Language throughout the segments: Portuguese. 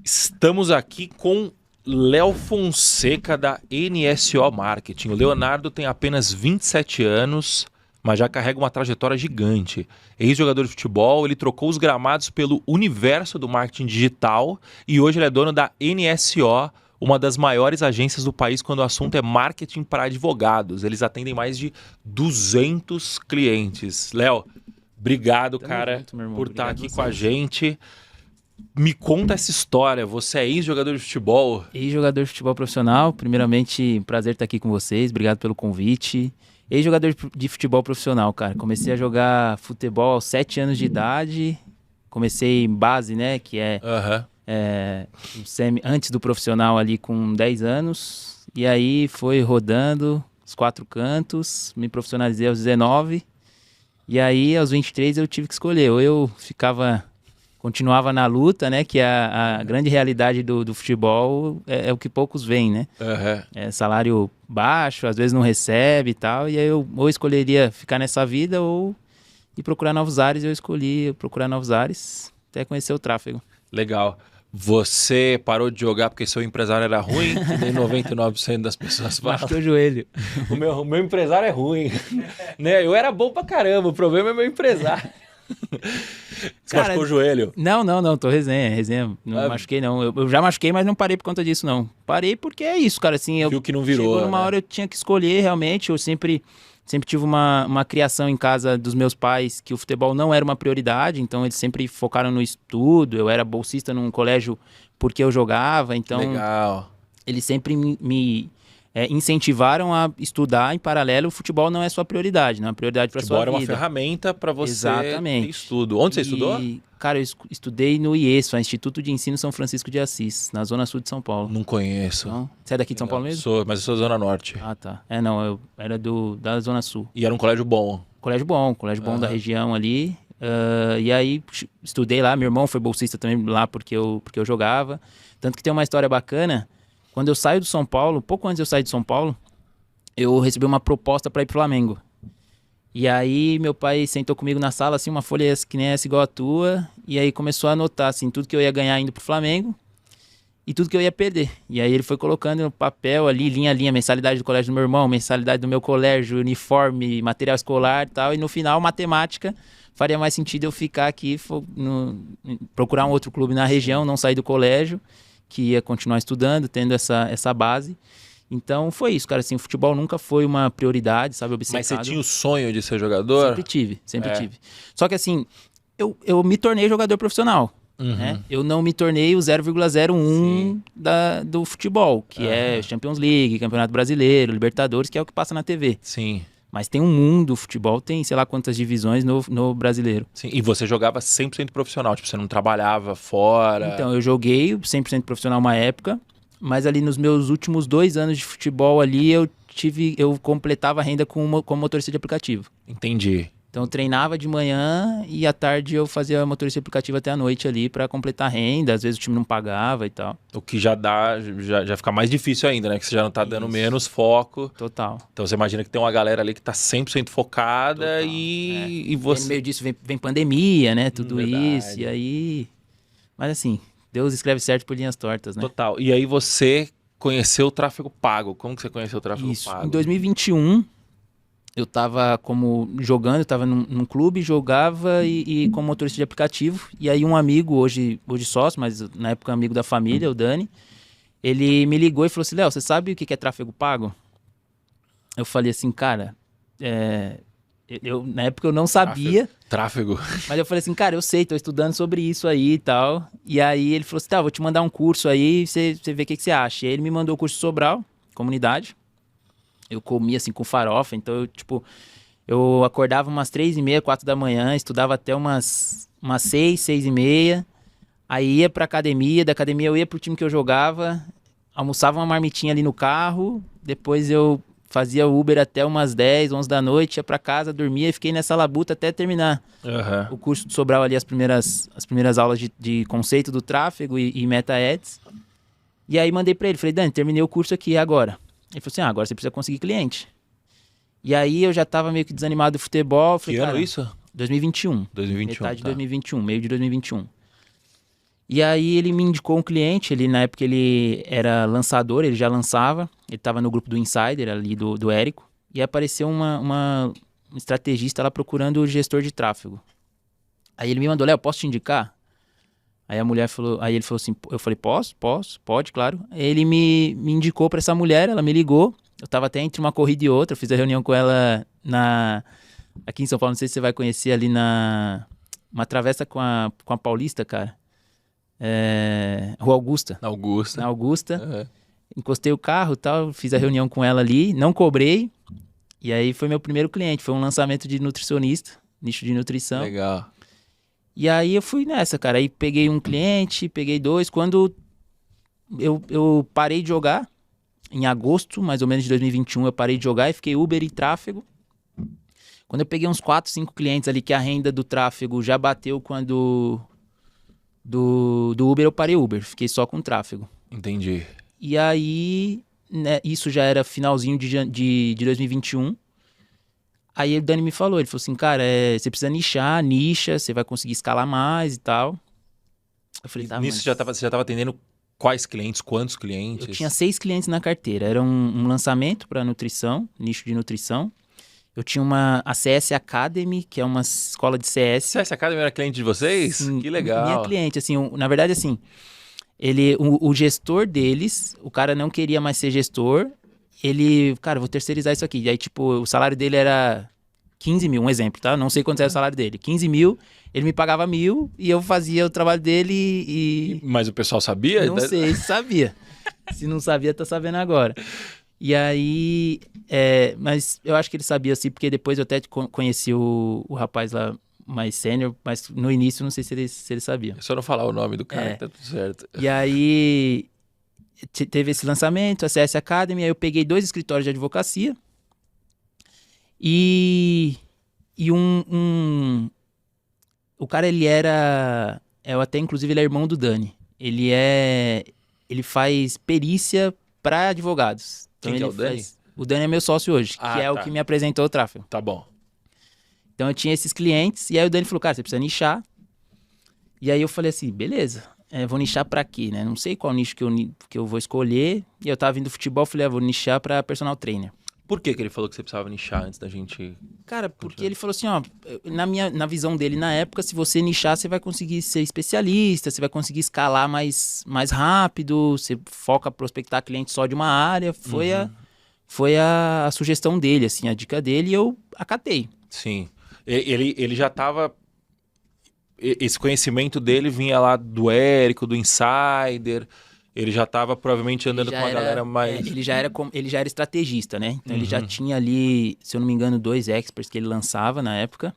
Estamos aqui com Léo Fonseca da NSO Marketing. O Leonardo tem apenas 27 anos, mas já carrega uma trajetória gigante. Ex-jogador de futebol, ele trocou os gramados pelo universo do marketing digital e hoje ele é dono da NSO, uma das maiores agências do país quando o assunto é marketing para advogados. Eles atendem mais de 200 clientes. Léo, obrigado, cara, junto, meu irmão. por estar Obrigado aqui a com a vocês. gente. Me conta essa história. Você é ex-jogador de futebol? Ex-jogador de futebol profissional, primeiramente, prazer estar aqui com vocês, obrigado pelo convite. Ex-jogador de futebol profissional, cara. Comecei a jogar futebol aos 7 anos de idade. Comecei em base, né, que é, Aham. antes do profissional ali com 10 anos. E aí foi rodando os 4 cantos, me profissionalizei aos 19. E aí aos 23 eu tive que escolher, ou eu continuava na luta, né? Que a grande realidade do futebol é o que poucos veem, né? Aham. É salário baixo, às vezes não recebe e tal. E aí eu ou escolheria ficar nessa vida ou ir procurar novos ares. Eu escolhi procurar novos ares até conhecer o tráfego. Legal. Você parou de jogar porque seu empresário era ruim, que nem 99% das pessoas falam. Machuquei o joelho. O meu empresário é ruim. Né? Eu era bom pra caramba, o problema é meu empresário. Você Cara, machucou o joelho? Não, tô resenha. Não machuquei, não. Eu já machuquei, mas não parei por conta disso, não. Parei porque é isso, cara. Assim, Viu que não virou, chegou numa né? hora eu tinha que escolher, realmente. Eu sempre tive uma criação em casa dos meus pais que o futebol não era uma prioridade, então eles sempre focaram no estudo. Eu era bolsista num colégio porque eu jogava, então Legal. eles sempre me incentivaram a estudar em paralelo. O futebol não é sua prioridade, não é uma prioridade para Futebol sua era uma vida. ferramenta pra você Exatamente. ter estudo. Onde você estudou? Cara, eu estudei no IESO, Instituto de Ensino São Francisco de Assis, na zona sul de São Paulo. Não conheço. Não? Você é daqui de São Paulo mesmo? Sou, mas eu sou da Zona Norte. Ah, tá. Não, eu era da zona sul. E era um colégio bom. Colégio bom da região ali. E aí estudei lá, meu irmão foi bolsista também lá porque eu jogava. Tanto que tem uma história bacana. Quando eu saio do São Paulo, pouco antes de eu sair de São Paulo, eu recebi uma proposta para ir pro Flamengo. E aí meu pai sentou comigo na sala, assim, uma folha que nem essa igual a tua, e aí começou a anotar, assim, tudo que eu ia ganhar indo pro Flamengo e tudo que eu ia perder. E aí ele foi colocando no papel ali, linha a linha, mensalidade do colégio do meu irmão, mensalidade do meu colégio, uniforme, material escolar e tal, e no final, matemática, faria mais sentido eu ficar aqui, procurar um outro clube na região, não sair do colégio, que ia continuar estudando, tendo essa base. Então foi isso, cara, assim, o futebol nunca foi uma prioridade, sabe, obcecado. Mas você tinha o sonho de ser jogador? Sempre tive. Só que assim, eu me tornei jogador profissional, né? Eu não me tornei o 0,01 do futebol, que é Champions League, Campeonato Brasileiro, Libertadores, que é o que passa na TV. Sim. Mas tem um mundo, o futebol tem sei lá quantas divisões no brasileiro. Sim. E você jogava 100% profissional, tipo, você não trabalhava fora? Então, eu joguei 100% profissional uma época, mas ali nos meus últimos 2 anos de futebol ali, eu completava a renda como motorista de aplicativo. Entendi. Então eu treinava de manhã e à tarde eu fazia motorista de aplicativo até a noite ali pra completar a renda, às vezes o time não pagava e tal. O que já fica mais difícil ainda, né? Que você já não tá dando menos foco. Total. Então você imagina que tem uma galera ali que tá 100% focada Total, e E no você... meio disso vem pandemia, né? Tudo Verdade. isso, e aí... Mas assim, Deus escreve certo por linhas tortas, né? Total. E aí você conheceu o tráfego pago. Como que você conheceu o tráfego Isso. pago? Em 2021, eu tava jogando, eu tava num clube, jogava e como motorista de aplicativo. E aí um amigo, hoje sócio, mas na época amigo da família, o Dani, ele me ligou e falou assim, Léo, você sabe o que é tráfego pago? Eu falei assim, cara, na época eu não sabia, Tráfego. mas eu falei assim, cara, eu sei, tô estudando sobre isso aí e tal. E aí ele falou assim, tá, vou te mandar um curso aí, você vê o que você acha. E aí ele me mandou o curso Sobral, comunidade. Eu comia assim com farofa, então eu acordava umas 3h30, 4 da manhã, estudava até umas 6, 6h30. Aí ia pra academia, da academia eu ia pro time que eu jogava, almoçava uma marmitinha ali no carro, depois eu fazia Uber até umas 10, 11 da noite, ia pra casa, dormia e fiquei nessa labuta até terminar o curso do Sobral ali, as primeiras aulas de conceito do tráfego e meta ads. E aí mandei pra ele, falei, Dani, terminei o curso aqui, e agora? Ele falou assim, agora você precisa conseguir cliente. E aí eu já tava meio que desanimado do futebol. Falei, Que ano cara, isso? 2021. 2021, Metade de tá. 2021, meio de 2021. E aí ele me indicou um cliente, na época ele era lançador, ele já lançava, ele estava no grupo do Insider ali do Érico, e apareceu uma estrategista lá procurando o gestor de tráfego. Aí ele me mandou, Léo, posso te indicar? Aí ele falou assim, eu falei, pode, claro. Aí ele me indicou para essa mulher, ela me ligou, eu tava até entre uma corrida e outra, eu fiz a reunião com ela aqui em São Paulo, não sei se você vai conhecer ali uma travessa com a Paulista, cara. Rua Augusta. Na Augusta. Uhum. Encostei o carro e tal, fiz a reunião com ela ali, não cobrei. E aí foi meu primeiro cliente, foi um lançamento de nutricionista, nicho de nutrição. Legal. E aí eu fui nessa, cara. Aí peguei um cliente, peguei dois. Quando eu parei de jogar, em agosto, mais ou menos de 2021, eu parei de jogar e fiquei Uber e tráfego. Quando eu peguei uns 4, 5 clientes ali que a renda do tráfego já bateu com a do Uber, eu parei Uber. Fiquei só com tráfego. Entendi. E aí, né, isso já era finalzinho de 2021. Aí o Dani me falou, ele falou assim, cara, você precisa nicha, você vai conseguir escalar mais e tal. Eu falei, tá, Nisso mas... você já estava atendendo quais clientes, quantos clientes? Eu tinha 6 clientes na carteira. Era um lançamento para nutrição, nicho de nutrição. Eu tinha a CS Academy, que é uma escola de CS. CS Academy era cliente de vocês? Sim, Que legal. Minha cliente, assim, na verdade, assim, o gestor deles, o cara não queria mais ser gestor, cara, vou terceirizar isso aqui. E aí, tipo, o salário dele era 15 mil, um exemplo, tá? Não sei quanto era o salário dele. 15 mil, ele me pagava 1.000 e eu fazia o trabalho dele e... Mas o pessoal sabia? Não sei, sabia. Se não sabia, tá sabendo agora. E aí, mas eu acho que ele sabia assim, porque depois eu até conheci o rapaz lá mais sênior, mas no início não sei se ele sabia. É só não falar o nome do cara, tá tudo certo. E aí, teve esse lançamento, a CS Academy, aí eu peguei 2 escritórios de advocacia e o cara, eu até inclusive ele é irmão do Dani. Ele faz perícia para advogados. Então Quem que é o Dani? O Dani é meu sócio hoje, que é o que me apresentou o tráfego. Tá bom. Então eu tinha esses clientes, e aí o Dani falou, cara, você precisa nichar. E aí eu falei assim, beleza, vou nichar pra quê, né? Não sei qual nicho que eu vou escolher. E eu tava vindo do futebol, falei, vou nichar pra personal trainer. Por que ele falou que você precisava nichar antes da gente... Cara, porque ele falou assim, ó, na visão dele na época, se você nichar, você vai conseguir ser especialista, você vai conseguir escalar mais rápido, você foca prospectar cliente só de uma área. Foi a sugestão dele, assim, a dica dele, e eu acatei. Sim. Ele já tava... Esse conhecimento dele vinha lá do Érico, do Insider... Ele já estava provavelmente andando com a galera mais... Ele já era estrategista, né? Então ele já tinha ali, se eu não me engano, 2 experts que ele lançava na época.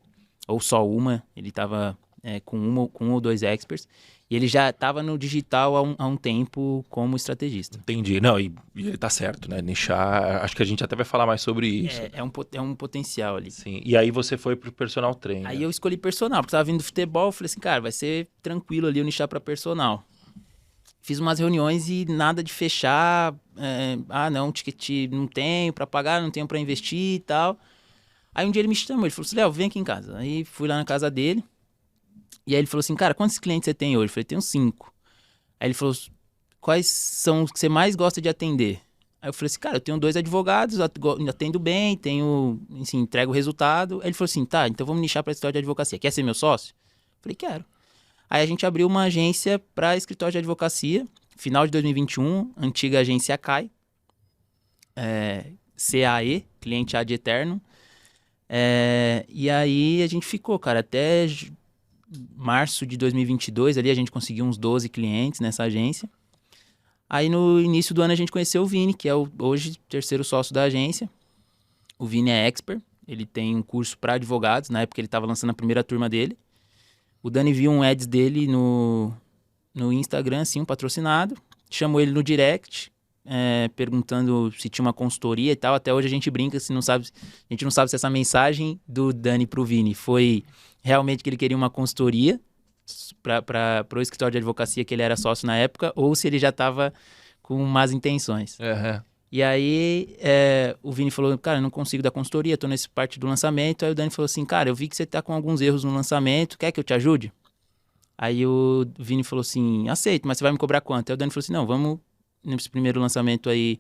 Ou só uma. Ele estava com um ou 2 experts. E ele já estava no digital há um tempo como estrategista. Entendi. Não, e ele tá certo, né? Nichar, acho que a gente até vai falar mais sobre isso. É um potencial ali. Sim. E aí você foi pro personal trainer. Aí eu escolhi personal, porque eu tava vindo do futebol. Eu falei assim, cara, vai ser tranquilo ali eu nichar para personal. Fiz umas reuniões e nada de fechar. Não, ticket não tenho para pagar, não tenho para investir e tal. Aí um dia ele me chamou, ele falou assim, Léo, vem aqui em casa. Aí fui lá na casa dele. E aí ele falou assim, cara, quantos clientes você tem hoje? Eu falei, tenho 5. Aí ele falou, quais são os que você mais gosta de atender? Aí eu falei assim, cara, eu tenho 2 advogados, atendo bem, assim, entrego o resultado. Aí ele falou assim, tá, então vamos nichar para escritório de advocacia. Quer ser meu sócio? Eu falei, quero. Aí a gente abriu uma agência para escritório de advocacia, final de 2021, antiga agência CAE, CAE, cliente ad eterno. E aí a gente ficou, cara, até março de 2022, ali a gente conseguiu uns 12 clientes nessa agência. Aí no início do ano a gente conheceu o Vini, que é hoje terceiro sócio da agência. O Vini é expert, ele tem um curso para advogados, na época ele estava lançando a primeira turma dele. O Dani viu um ads dele no Instagram, assim, um patrocinado. Chamou ele no direct, perguntando se tinha uma consultoria e tal. Até hoje a gente brinca, a gente não sabe se essa mensagem do Dani pro Vini foi realmente que ele queria uma consultoria para o escritório de advocacia que ele era sócio na época, ou se ele já estava com más intenções. Uhum. E aí o Vini falou, cara, eu não consigo dar consultoria, tô nessa parte do lançamento. Aí o Dani falou assim, cara, eu vi que você tá com alguns erros no lançamento, quer que eu te ajude? Aí o Vini falou assim, aceito, mas você vai me cobrar quanto? Aí o Dani falou assim, não, vamos nesse primeiro lançamento aí,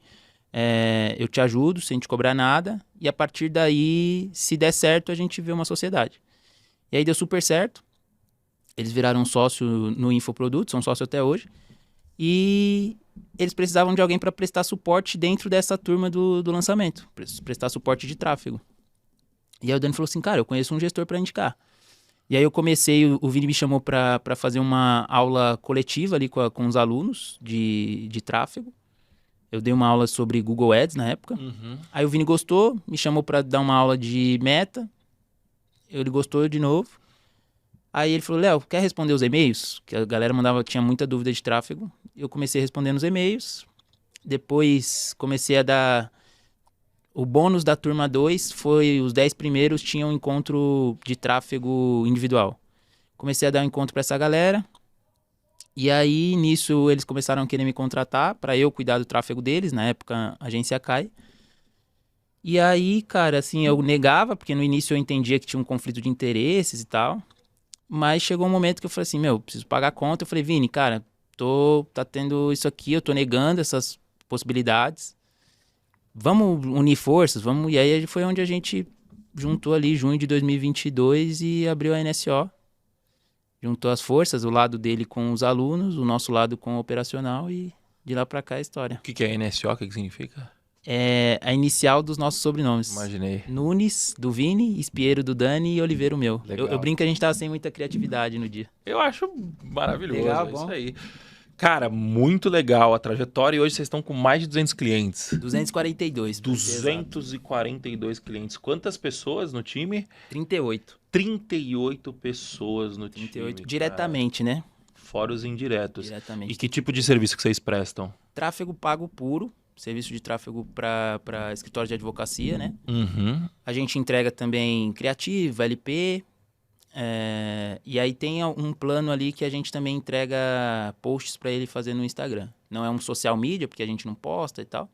eu te ajudo sem te cobrar nada, e a partir daí, se der certo, a gente vê uma sociedade. E aí deu super certo, eles viraram sócio no Infoproduto, são sócio até hoje, e eles precisavam de alguém para prestar suporte dentro dessa turma do lançamento, prestar suporte de tráfego. E aí o Dani falou assim, cara, eu conheço um gestor para indicar. E aí eu comecei, o Vini me chamou para fazer uma aula coletiva ali com os alunos de tráfego. Eu dei uma aula sobre Google Ads na época. Aí o Vini gostou, me chamou para dar uma aula de meta. Ele gostou de novo. Aí ele falou, Léo, quer responder os e-mails? Que a galera tinha muita dúvida de tráfego. Eu comecei respondendo os e-mails. Depois comecei a dar... O bônus da turma 2 foi os 10 primeiros tinham um encontro de tráfego individual. Comecei a dar um encontro para essa galera. E aí, nisso, eles começaram a querer me contratar para eu cuidar do tráfego deles. Na época, a agência Kai. E aí, cara, assim, eu negava, porque no início eu entendia que tinha um conflito de interesses e tal. Mas chegou um momento que eu falei assim, preciso pagar a conta. Eu falei, Vini, cara, tá tendo isso aqui, eu tô negando essas possibilidades. Vamos unir forças, vamos... E aí foi onde a gente juntou ali, junho de 2022, e abriu a NSO. Juntou as forças, o lado dele com os alunos, o nosso lado com o operacional, e de lá pra cá é a história. O que é NSO? O que significa? É a inicial dos nossos sobrenomes. Imaginei. Nunes, do Vini, Espiero, do Dani, e Oliveira, o meu. Eu brinco que a gente tava sem muita criatividade no dia. Eu acho maravilhoso, Legal, isso bom. aí. Cara, muito legal a trajetória, e hoje vocês estão com mais de 200 clientes. 242. 242 clientes. Quantas pessoas no time? 38. 38 pessoas no 38 time. diretamente, né? Fora os indiretos. Diretamente. E que tipo de serviço que vocês prestam? Tráfego pago puro, serviço de tráfego para escritório de advocacia, né? A gente entrega também criativo, LP, e aí tem um plano ali que a gente também entrega posts para ele fazer no Instagram. Não é um social media, porque a gente não posta e tal,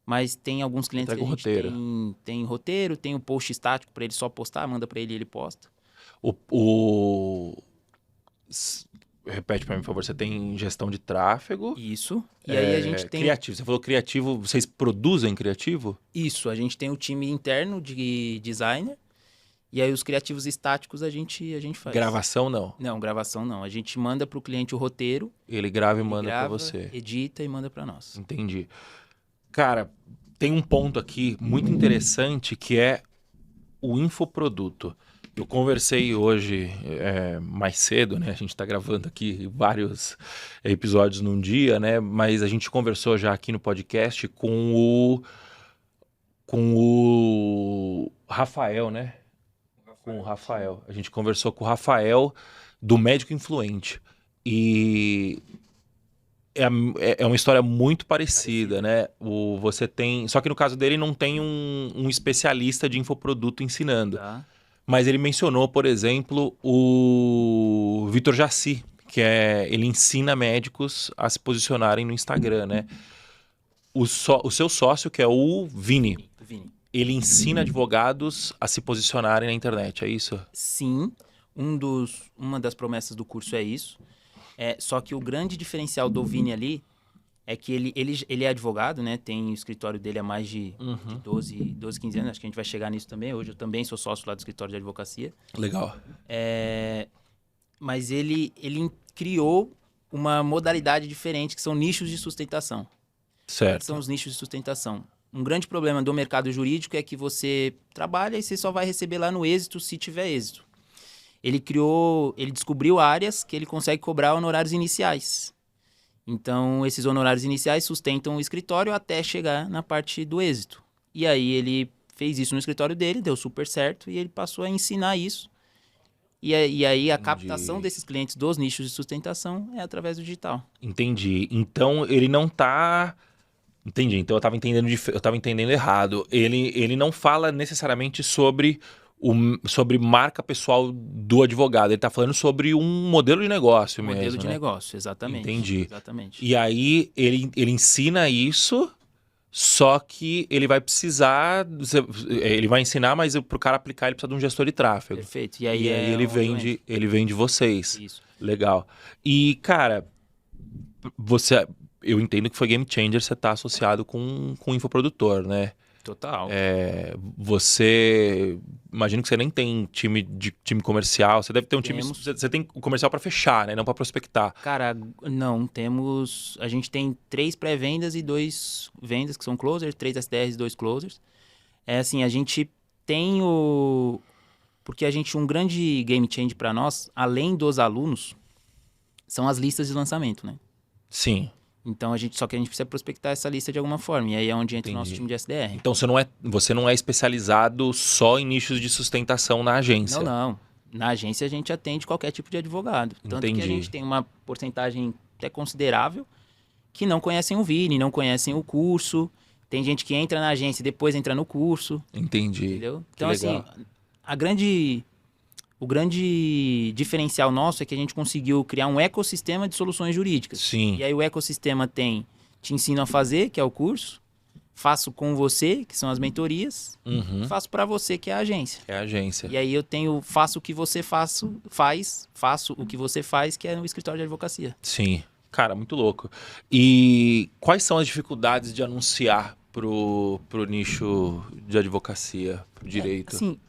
mas tem alguns clientes Entrega que a gente roteiro. tem roteiro, tem o post estático para ele só postar, manda para ele e ele posta. Repete para mim, por favor. Você tem gestão de tráfego. Isso. E aí a gente tem... Criativo. Você falou criativo. Vocês produzem criativo? Isso. A gente tem o time interno de designer. E aí os criativos estáticos a gente faz. Gravação, não? Não, gravação não. A gente manda para o cliente o roteiro. Ele grava e manda para você. Edita e manda para nós. Entendi. Cara, tem um ponto aqui muito interessante que é o infoproduto. Eu conversei hoje mais cedo, né? A gente está gravando aqui vários episódios num dia, né? Mas a gente conversou já aqui no podcast com o Rafael, né? Com o Rafael. A gente conversou com o Rafael do Médico Influente. E é uma história muito parecida, né? Você tem... Só que no caso dele não tem um especialista de infoproduto ensinando. Tá. Mas ele mencionou, por exemplo, o Vitor Jaci, que ele ensina médicos a se posicionarem no Instagram, né? O seu sócio, que é o Vini, ele ensina advogados a se posicionarem na internet, é isso? Sim, uma das promessas do curso é isso. Só que o grande diferencial do Vini ali é que ele é advogado, né? Tem o escritório dele há mais de 12, 15 anos. Acho que a gente vai chegar nisso também. Hoje eu também sou sócio lá do escritório de advocacia. Legal. Mas ele criou uma modalidade diferente, que são nichos de sustentação. Certo. Que são os nichos de sustentação. Um grande problema do mercado jurídico é que você trabalha e você só vai receber lá no êxito se tiver êxito. Ele descobriu áreas que ele consegue cobrar honorários iniciais. Então, esses honorários iniciais sustentam o escritório até chegar na parte do êxito. E aí, ele fez isso no escritório dele, deu super certo, e ele passou a ensinar isso. E aí, a captação desses clientes dos nichos de sustentação é através do digital. Entendi. Então, ele não tá... Entendi. Então, eu tava entendendo errado. Ele não fala necessariamente sobre marca pessoal do advogado. Ele está falando sobre um modelo de negócio mesmo, Modelo de né? negócio, exatamente. Entendi. Exatamente. E aí ele ensina isso, só que ele vai precisar... Ele vai ensinar, mas para o cara aplicar ele precisa de um gestor de tráfego. Perfeito. E aí ele vende vocês. Isso. Legal. E, cara, eu entendo que foi game changer você estar associado com infoprodutor, né? Total. Imagino que você nem tem time comercial, você deve ter um time, Temos. você tem o comercial para fechar, né? Não para prospectar. Cara, não, a gente tem 3 pré-vendas e 2 vendas que são closers, 3 SDRs e 2 closers. É assim, a gente tem porque um grande game change para nós, além dos alunos, são as listas de lançamento, né? Sim. Então só que a gente precisa prospectar essa lista de alguma forma, e aí é onde entra o nosso time de SDR. Então você não é especializado só em nichos de sustentação na agência. Não. Na agência a gente atende qualquer tipo de advogado. Tanto que a gente tem uma porcentagem até considerável que não conhecem o Vini, não conhecem o curso. Tem gente que entra na agência e depois entra no curso. Entendi. Entendeu? Então, assim, o grande diferencial nosso é que a gente conseguiu criar um ecossistema de soluções jurídicas. Sim. E aí o ecossistema tem Te Ensino a Fazer, que é o curso. Faço com você, que são as mentorias. Faço para você, que é a agência. É a agência. E aí eu tenho faço o que você faço o que você faz, que é no escritório de advocacia. Sim. Cara, muito louco. E quais são as dificuldades de anunciar pro nicho de advocacia, pro direito? Assim,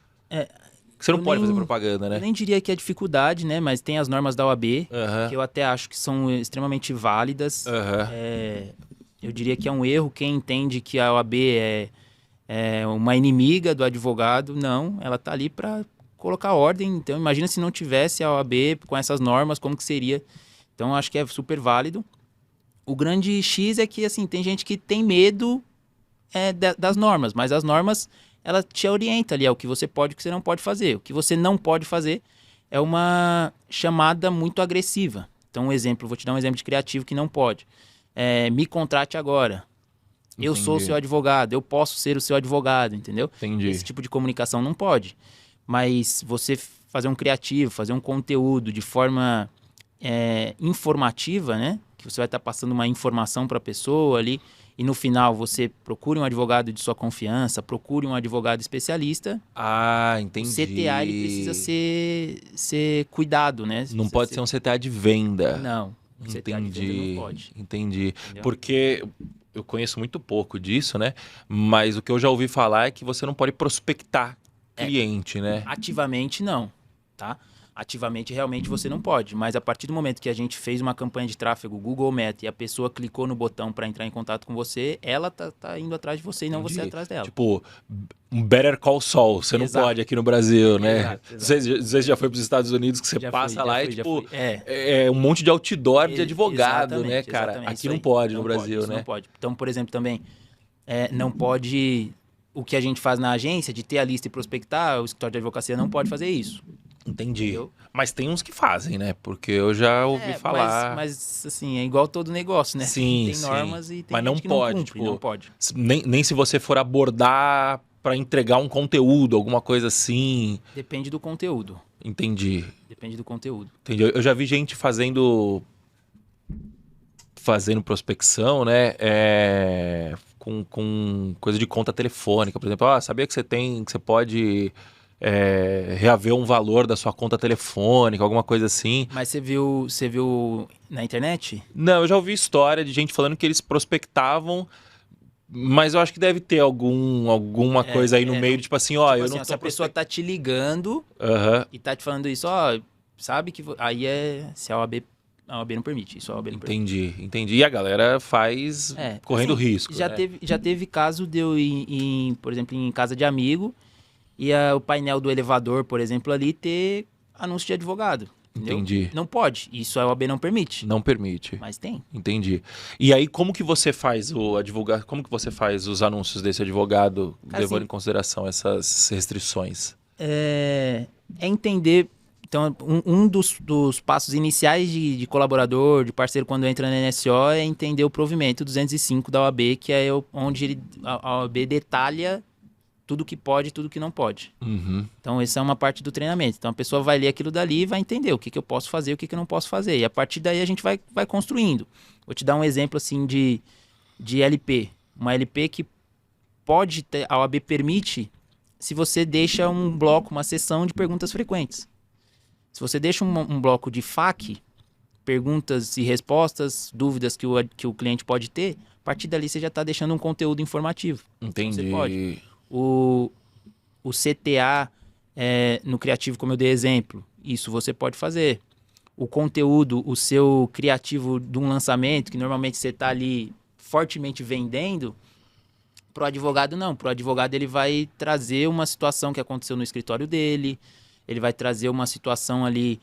Você não pode fazer propaganda, né? Eu nem diria que é dificuldade, né? Mas tem as normas da OAB, que eu até acho que são extremamente válidas. Eu diria que é um erro quem entende que a OAB é uma inimiga do advogado. Não, ela tá ali para colocar ordem. Então, imagina se não tivesse a OAB com essas normas, como que seria? Então, eu acho que é super válido. O grande X é que, assim, tem gente que tem medo das normas, mas as normas, ela te orienta ali ao que você pode e o que você não pode fazer. O que você não pode fazer é uma chamada muito agressiva. Então, vou te dar um exemplo de criativo que não pode. Me contrate agora. Entendi. Eu sou o seu advogado, eu posso ser o seu advogado, entendeu? Entendi. Esse tipo de comunicação não pode. Mas você fazer um criativo, fazer um conteúdo de forma informativa, né? Que você vai estar passando uma informação para a pessoa ali, e no final você procure um advogado de sua confiança, procure um advogado especialista. Ah, entendi. O CTA ele precisa ser cuidado, né? Não pode ser um CTA de venda. Não. CTA de venda não pode. Entendi. Entendeu? Porque eu conheço muito pouco disso, né? Mas o que eu já ouvi falar é que você não pode prospectar cliente, né? Ativamente não, tá? Ativamente realmente você não pode, mas a partir do momento que a gente fez uma campanha de tráfego Google Meta e a pessoa clicou no botão para entrar em contato com você, ela tá indo atrás de você e não você atrás dela. Tipo, um Better Call Saul, você não pode aqui no Brasil, né? Exato. Você já foi para os Estados Unidos, que você Já passa fui, lá já e fui, tipo, já fui. é um monte de outdoor de advogado, né, Exatamente, cara? exatamente, Aqui não pode no Brasil, isso né? Não pode. Então, por exemplo, também não pode o que a gente faz na agência de ter a lista e prospectar, o escritório de advocacia não pode fazer isso. Entendi. Entendeu? Mas tem uns que fazem, né? Porque eu já ouvi falar. Mas assim, é igual todo negócio, né? Sim, tem normas e tem mas não gente que pode, não cumpre, não pode. Nem se você for abordar para entregar um conteúdo, alguma coisa assim. Depende do conteúdo. Entendi. Depende do conteúdo. Entendi. Eu já vi gente fazendo prospecção, né? Com coisa de conta telefônica, por exemplo. Sabia que você pode reaver um valor da sua conta telefônica, alguma coisa assim. Mas você viu na internet? Não, eu já ouvi história de gente falando que eles prospectavam, mas eu acho que deve ter alguma coisa aí no meio, tipo assim, eu não tô se a pessoa tá te ligando e tá te falando isso, sabe que aí se a OAB não permite, isso a OAB não permite. Entendi. E a galera faz correndo assim, risco, já teve caso de eu ir, por exemplo, em casa de amigo e o painel do elevador, por exemplo, ali ter anúncio de advogado. Entendeu? Entendi. Não pode. Isso a OAB não permite. Não permite. Mas tem. Entendi. E aí, como que você faz como que você faz os anúncios desse advogado, levando em consideração essas restrições? É entender. Então, um dos passos iniciais de colaborador, de parceiro, quando entra na NSO, é entender o provimento 205 da OAB, que é onde a OAB detalha tudo que pode e tudo que não pode. Então, essa é uma parte do treinamento. Então, a pessoa vai ler aquilo dali e vai entender o que eu posso fazer e o que eu não posso fazer. E a partir daí, a gente vai construindo. Vou te dar um exemplo, assim, de LP. Uma LP que pode ter, a OAB permite, se você deixa um bloco, uma sessão de perguntas frequentes. Se você deixa um bloco de FAQ, perguntas e respostas, dúvidas que o cliente pode ter, a partir dali você já está deixando um conteúdo informativo. Entendi. Você pode. O CTA no criativo, como eu dei exemplo, isso você pode fazer. O conteúdo, o seu criativo de um lançamento, que normalmente você está ali fortemente vendendo, pro advogado não. Pro advogado ele vai trazer uma situação que aconteceu no escritório dele, ele vai trazer uma situação ali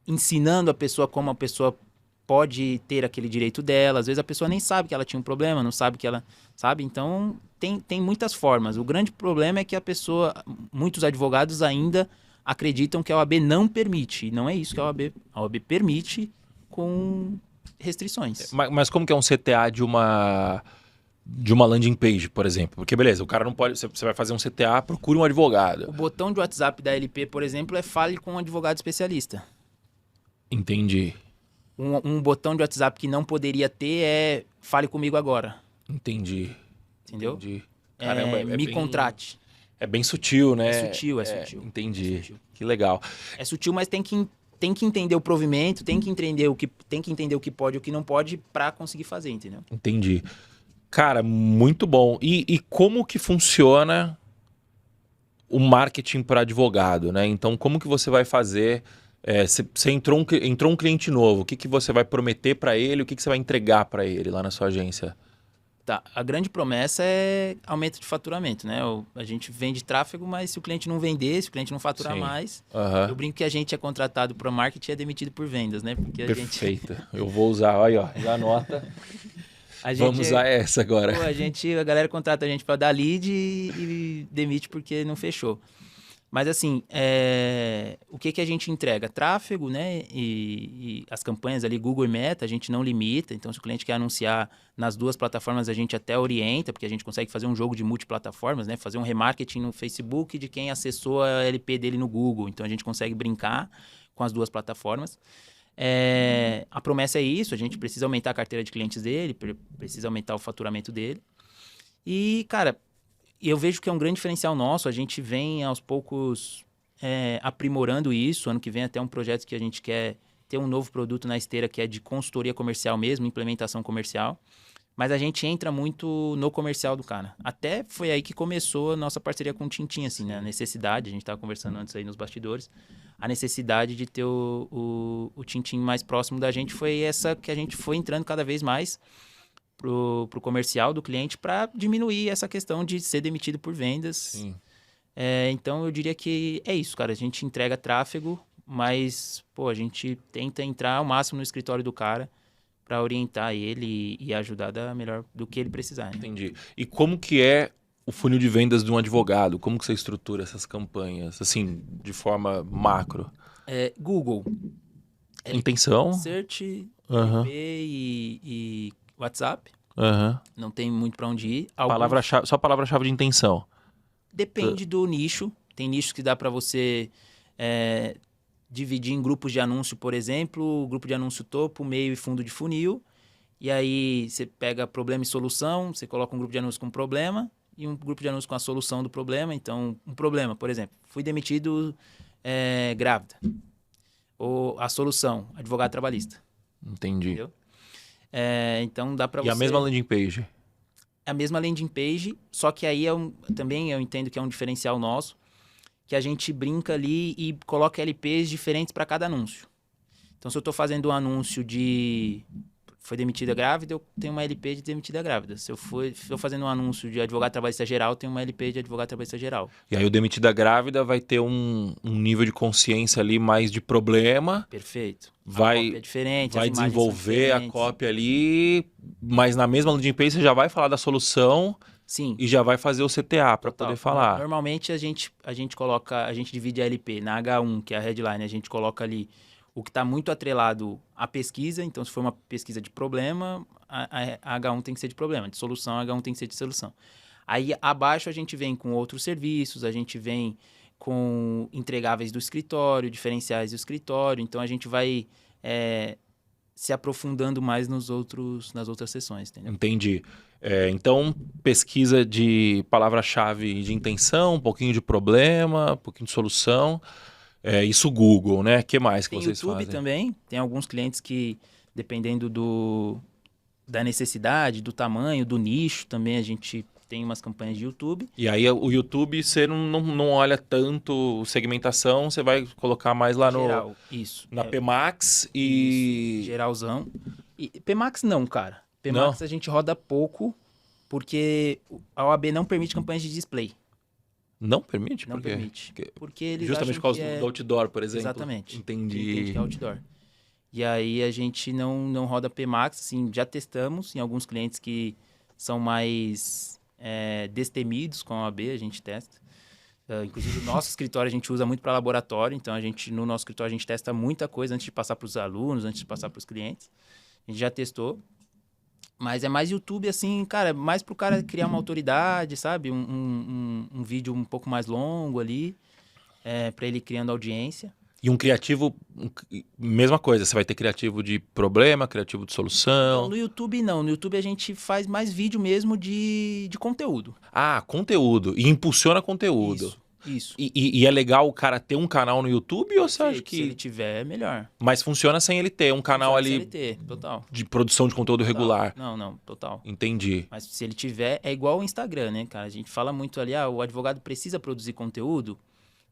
ensinando a pessoa como a pessoa pode ter aquele direito dela. Às vezes a pessoa nem sabe que ela tinha um problema, não sabe que ela... Sabe? Então, tem muitas formas. O grande problema é que muitos advogados ainda acreditam que a OAB não permite. E não é isso que a OAB permite com restrições. Mas como que é um CTA de uma landing page, por exemplo? Porque, beleza, o cara não pode... Você vai fazer um CTA, procure um advogado. O botão de WhatsApp da LP, por exemplo, é fale com um advogado especialista. Entendi. Um botão de WhatsApp que não poderia ter é fale comigo agora. Entendi. Entendeu? Entendi. Caramba, me contrate. É bem sutil, né? É sutil. Entendi. É sutil. Que legal. É sutil, mas tem que entender o provimento, tem que entender o que pode e o que não pode para conseguir fazer, entendeu? Entendi. Cara, muito bom. E como que funciona o marketing para advogado, né? Então, como que você vai fazer... Você entrou um cliente novo, o que você vai prometer para ele, o que você vai entregar para ele lá na sua agência? Tá, a grande promessa é aumento de faturamento, né? A gente vende tráfego, mas se o cliente não vender, se o cliente não faturar mais, eu brinco que a gente é contratado para marketing e é demitido por vendas, né? Porque Perfeito. Eu vou usar, olha, ó, já anota. Vamos usar essa agora. A galera contrata a gente para dar lead e demite porque não fechou. Mas assim, o que a gente entrega? Tráfego, né? E as campanhas ali, Google e Meta, a gente não limita. Então, se o cliente quer anunciar nas duas plataformas, a gente até orienta, porque a gente consegue fazer um jogo de multiplataformas, né? Fazer um remarketing no Facebook de quem acessou a LP dele no Google. Então, a gente consegue brincar com as duas plataformas. A promessa é isso, a gente precisa aumentar a carteira de clientes dele, precisa aumentar o faturamento dele. E, cara... E eu vejo que é um grande diferencial nosso, a gente vem aos poucos aprimorando isso. Ano que vem até um projeto que a gente quer ter um novo produto na esteira que é de consultoria comercial mesmo, implementação comercial. Mas a gente entra muito no comercial do cara. Até foi aí que começou a nossa parceria com o Tintim, assim, né? A necessidade, a gente estava conversando antes aí nos bastidores, a necessidade de ter o Tintim mais próximo da gente foi essa que a gente foi entrando cada vez mais pro comercial do cliente para diminuir essa questão de ser demitido por vendas. Sim. Então, eu diria que é isso, cara. A gente entrega tráfego, mas, a gente tenta entrar ao máximo no escritório do cara para orientar ele e ajudar melhor do que ele precisar. Né? Entendi. E como que é o funil de vendas de um advogado? Como que você estrutura essas campanhas, assim, de forma macro? Google. Intenção? Search, LP e WhatsApp. Não tem muito para onde ir. Só palavra-chave de intenção. Depende do nicho. Tem nichos que dá para você dividir em grupos de anúncio, por exemplo. Grupo de anúncio topo, meio e fundo de funil. E aí você pega problema e solução. Você coloca um grupo de anúncio com problema e um grupo de anúncio com a solução do problema. Então, um problema, por exemplo. Fui demitido grávida. Ou a solução, advogado trabalhista. Entendi. Entendeu? Então dá para você... E a mesma landing page? A mesma landing page, só que aí também eu entendo que é um diferencial nosso, que a gente brinca ali e coloca LPs diferentes para cada anúncio. Então, se eu estou fazendo um anúncio de foi demitida grávida, eu tenho uma LP de demitida grávida. Se eu estou fazendo um anúncio de advogado trabalhista geral, eu tenho uma LP de advogado trabalhista geral. E aí o demitida grávida vai ter um nível de consciência ali mais de problema. Perfeito. Vai, a cópia é diferente, vai desenvolver a cópia ali, mas na mesma landing page você já vai falar da solução. Sim. E já vai fazer o CTA para poder falar. Normalmente a gente divide a LP na H1, que é a headline, a gente coloca ali o que está muito atrelado à pesquisa. Então, se for uma pesquisa de problema, a H1 tem que ser de problema. De solução, a H1 tem que ser de solução. Aí, abaixo, a gente vem com outros serviços, a gente vem com entregáveis do escritório, diferenciais do escritório. Então, a gente vai se aprofundando mais nas outras sessões. Entendeu? Entendi. Então, pesquisa de palavra-chave de intenção, um pouquinho de problema, um pouquinho de solução. Isso o Google, né? O que mais que Tem vocês YouTube fazem? também. Tem alguns clientes que, dependendo da necessidade, do tamanho, do nicho, também a gente tem umas campanhas de YouTube. E aí o YouTube você não olha tanto segmentação, você vai colocar mais lá Geral, isso. na PMax Isso, e... geralzão. E PMax não, cara. Não? PMax a gente roda pouco, porque a OAB não permite campanhas de display. Não permite? Não Por quê? permite. Porque- Porque eles Justamente acham por causa que do outdoor, por exemplo. Exatamente. Entendi. Entende que é outdoor. E aí a gente não roda PMax, assim, já testamos em alguns clientes que são mais destemidos com a OAB, a gente testa. Inclusive, o nosso escritório a gente usa muito para laboratório, então no nosso escritório a gente testa muita coisa antes de passar para os alunos, antes de passar para os clientes. A gente já testou. Mas é mais YouTube, assim, cara, mais pro cara criar uma autoridade, sabe? Um vídeo um pouco mais longo ali, para ele criando audiência. E um criativo, mesma coisa, você vai ter criativo de problema, criativo de Então, solução. no YouTube não, no YouTube a gente faz mais vídeo mesmo de conteúdo. Ah, conteúdo. E impulsiona conteúdo. Isso. E é legal o cara ter um canal no YouTube ou você acha Se que... ele tiver, é melhor. Mas funciona sem ele ter um canal ali CLT, total. de produção de conteúdo regular. Não, total. Entendi. Mas se ele tiver, é igual o Instagram, né, cara? A gente fala muito ali, o advogado precisa produzir conteúdo?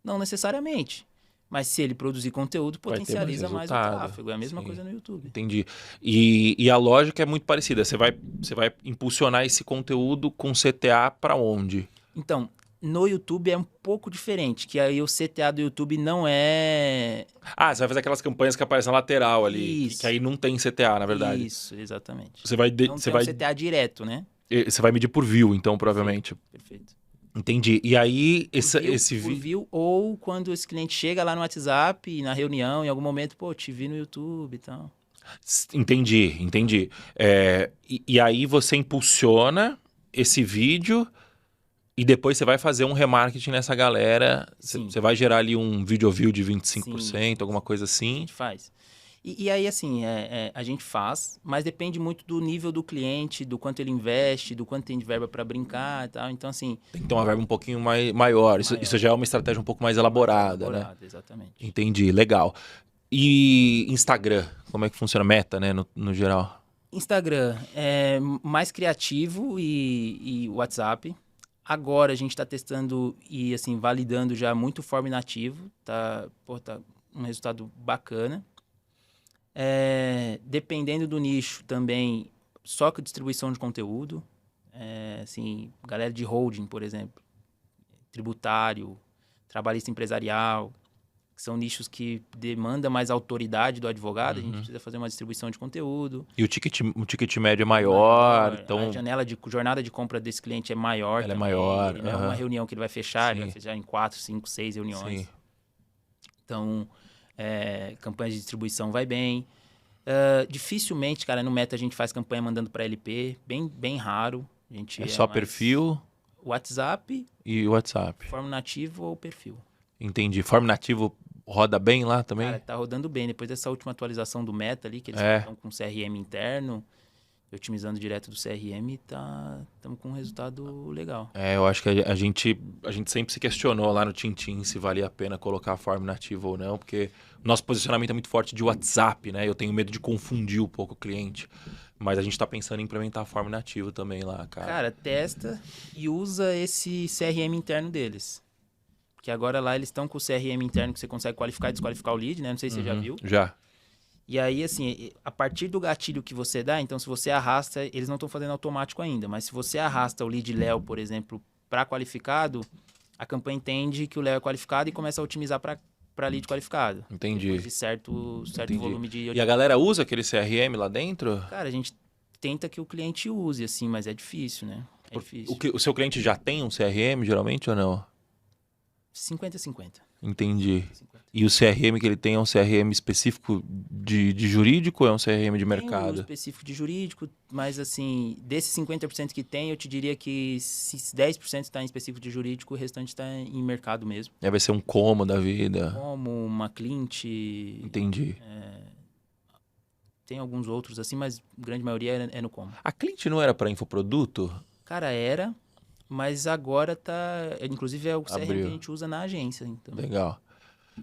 Não necessariamente. Mas se ele produzir conteúdo, Vai ter potencializa mais o resultado. tráfego. É a mesma Sim. coisa no YouTube. Entendi. E a lógica é muito parecida. Você vai impulsionar esse conteúdo com CTA para onde? Então, no YouTube é um pouco diferente, que aí o CTA do YouTube não é... Ah, você vai fazer aquelas campanhas que aparecem na lateral ali, Isso. que aí não tem CTA, na verdade. Isso, exatamente. Você vai, Não tem um CTA direto, né? você vai medir por view, então, provavelmente. Perfeito. Entendi. E aí, Por esse por vídeo... view, ou quando esse cliente chega lá no WhatsApp, e na reunião, em algum momento, pô, te vi no YouTube e tal. Entendi. E aí você impulsiona esse vídeo e depois você vai fazer um remarketing nessa galera. Sim. Você vai gerar ali um video view de 25%, Sim. alguma coisa A assim. gente faz. E aí, assim, a gente faz, mas depende muito do nível do cliente, do quanto ele investe, do quanto tem de verba para brincar e tal. Então, assim... Tem que ter uma verba um pouquinho maior. Isso já é uma estratégia um pouco mais elaborada, né? Exatamente. Entendi, legal. E Instagram, como é que funciona? Meta, né, no geral? Instagram é mais criativo e WhatsApp. Agora a gente está testando e assim validando já muito forma nativo. Tá um resultado bacana. Dependendo do nicho também, só com distribuição de conteúdo. Assim, galera de holding, por exemplo. Tributário, trabalhista empresarial. Que são nichos que demandam mais autoridade do advogado, a gente precisa fazer uma distribuição de conteúdo. E o ticket médio é maior, então... A jornada de compra desse cliente é maior Ela também. é maior. Ele não é uma reunião que ele vai fechar, Sim. ele vai fechar em 4, 5, 6 reuniões. Sim. Então, campanha de distribuição vai bem. Dificilmente, cara, no Meta a gente faz campanha mandando para LP, bem raro. A gente Só mais perfil WhatsApp, e WhatsApp. forma nativo ou perfil. Entendi. Forma nativo roda bem lá também? Cara, tá rodando bem. Depois dessa última atualização do Meta ali, que eles estão com CRM interno, otimizando direto do CRM, estamos com um resultado legal. Eu acho que a gente sempre se questionou lá no Tintim se valia a pena colocar a forma nativa ou não, porque o nosso posicionamento é muito forte de WhatsApp, né? Eu tenho medo de confundir um pouco o cliente. Mas a gente tá pensando em implementar a forma nativa também lá, cara. Cara, testa e usa esse CRM interno deles. Porque agora lá eles estão com o CRM interno que você consegue qualificar e desqualificar o lead, né? Não sei se você já viu. Já. E aí, assim, a partir do gatilho que você dá, então se você arrasta, eles não estão fazendo automático ainda, mas se você arrasta o lead Léo, por exemplo, para qualificado, a campanha entende que o Léo é qualificado e começa a otimizar para lead qualificado. Entendi. Depois de certo volume de... E a galera usa aquele CRM lá dentro? Cara, a gente tenta que o cliente use, assim, mas é difícil, né? Difícil. O seu cliente já tem um CRM, geralmente, ou não? 50-50. Entendi. E o CRM que ele tem é um CRM específico de jurídico ou é um CRM de mercado? Tem um específico de jurídico, mas assim, desses 50% que tem, eu te diria que 10% está em específico de jurídico, o restante está em mercado mesmo. Vai ser um Como da vida. Como uma Clint. Entendi. Tem alguns outros assim, mas a grande maioria é no Como. A Clint não era para infoproduto? Cara, era, mas agora tá... Inclusive é o CRM Abriu. que a gente usa na agência. Também. Legal.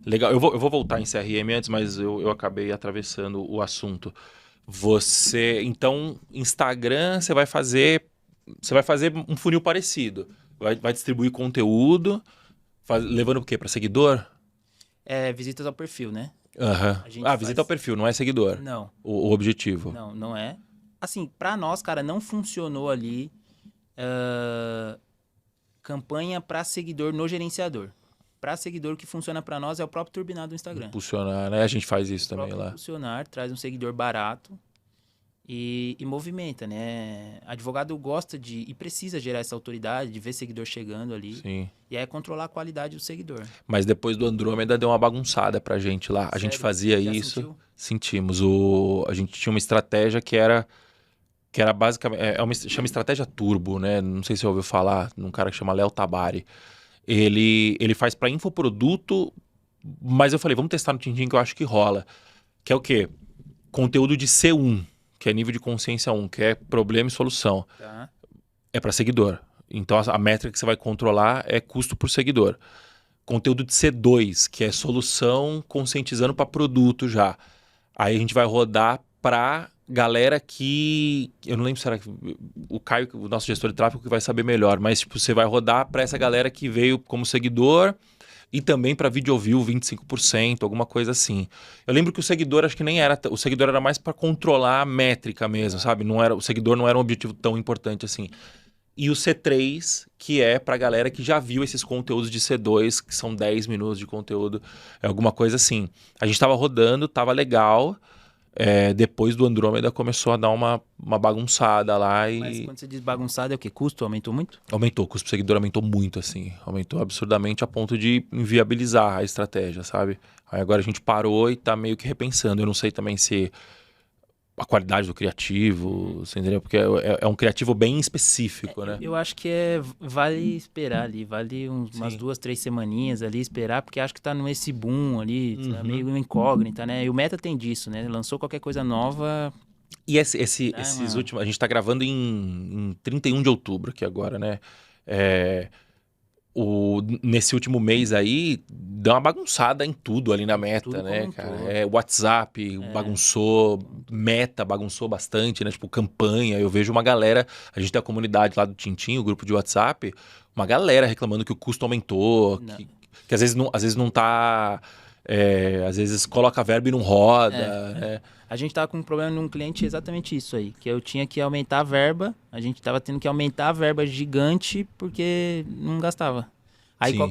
Legal, eu vou voltar em CRM antes, mas eu acabei atravessando o assunto. Então, Instagram, você vai fazer um funil parecido. Vai distribuir conteúdo, levando o quê? Para seguidor? Visitas ao perfil, né? Aham. A gente Visita o perfil, não é seguidor. Não, O objetivo. não é. Assim, pra nós, cara, não funcionou ali campanha pra seguidor no gerenciador. Pra seguidor, o que funciona pra nós é o próprio turbinado do Instagram. Impulsionar, né? A gente faz isso O também próprio lá. impulsionar traz um seguidor barato e movimenta, né? Advogado gosta e precisa gerar essa autoridade, de ver seguidor chegando ali. Sim. E aí é controlar a qualidade do seguidor. Mas depois do Andrômeda deu uma bagunçada pra gente lá. A gente Sério? fazia Já isso, sentiu? sentimos. A gente tinha uma estratégia que era basicamente, chama estratégia turbo, né? Não sei se você ouviu falar, num cara que chama Léo Tabari. Ele faz para infoproduto, mas eu falei, vamos testar no Tintim que eu acho que rola. Que é o quê? Conteúdo de C1, que é nível de consciência 1, que é problema e solução. Tá. É para seguidor. Então a métrica que você vai controlar é custo por seguidor. Conteúdo de C2, que é solução conscientizando para produto já. Aí a gente vai rodar para galera que... Eu não lembro se era o Caio, o nosso gestor de tráfego, que vai saber melhor. Mas tipo, você vai rodar para essa galera que veio como seguidor e também para vídeo view 25%, alguma coisa assim. Eu lembro que o seguidor acho que nem era... O seguidor era mais para controlar a métrica mesmo, sabe? O seguidor não era um objetivo tão importante assim. E o C3, que é pra galera que já viu esses conteúdos de C2, que são 10 minutos de conteúdo, alguma coisa assim. A gente tava rodando, tava legal. Depois do Andrômeda começou a dar uma bagunçada lá e... Mas quando você diz bagunçado, é o quê? Custo aumentou muito? Aumentou, o custo por seguidor aumentou muito, assim. Aumentou absurdamente a ponto de inviabilizar a estratégia, sabe? Aí agora a gente parou e tá meio que repensando. Eu não sei também se... a qualidade do criativo, você entendeu? Porque é um criativo bem específico, né? Eu acho que vale esperar ali, vale umas 2, 3 semaninhas ali esperar, porque acho que tá nesse boom ali, tá meio incógnita, né? E o Meta tem disso, né? Lançou qualquer coisa nova. E esses últimos... A gente tá gravando em 31 de outubro aqui agora, né? Nesse último mês aí, deu uma bagunçada em tudo ali na Meta, Tudo né, como um cara? todo. WhatsApp bagunçou, Meta bagunçou bastante, né? Tipo, campanha. Eu vejo uma galera... A gente tem a comunidade lá do Tintim, o grupo de WhatsApp, uma galera reclamando que o custo aumentou, que às vezes não tá... às vezes coloca verbo e não roda, né? A gente tava com um problema num cliente exatamente isso aí, que eu tinha que aumentar a verba, a gente tava tendo que aumentar a verba gigante porque não gastava. Aí Sim.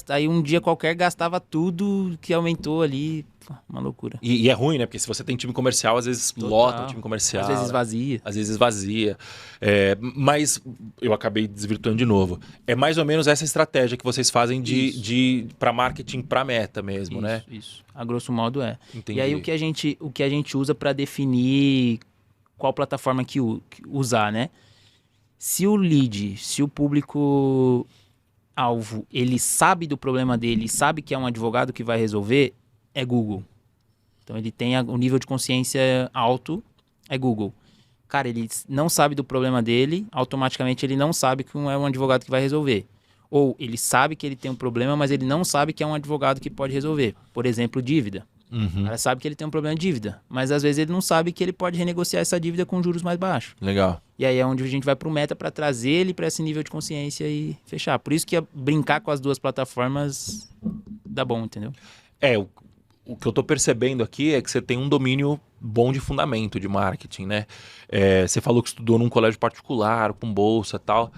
aí um dia qualquer gastava tudo que aumentou ali, uma loucura. E é ruim, né? Porque se você tem time comercial, às vezes Total. lota o time comercial. Às vezes vazia. Às vezes vazia. Mas eu acabei desvirtuando de novo. É mais ou menos essa estratégia que vocês fazem para marketing para Meta mesmo, né? Isso. A grosso modo é. Entendi. E aí o que a gente usa para definir qual plataforma que usar, né? Se o público alvo, ele sabe do problema dele, sabe que é um advogado que vai resolver, é Google. Então ele tem o nível de consciência alto, é Google. Cara, ele não sabe do problema dele, automaticamente ele não sabe que não é um advogado que vai resolver. Ou ele sabe que ele tem um problema, mas ele não sabe que é um advogado que pode resolver. Por exemplo, dívida. O cara sabe que ele tem um problema de dívida, mas às vezes ele não sabe que ele pode renegociar essa dívida com juros mais baixos. Legal. E aí é onde a gente vai pro Meta para trazer ele para esse nível de consciência e fechar. Por isso que brincar com as duas plataformas dá bom, entendeu? O que eu tô percebendo aqui é que você tem um domínio bom de fundamento de marketing, né? Você falou que estudou num colégio particular, com bolsa e tal.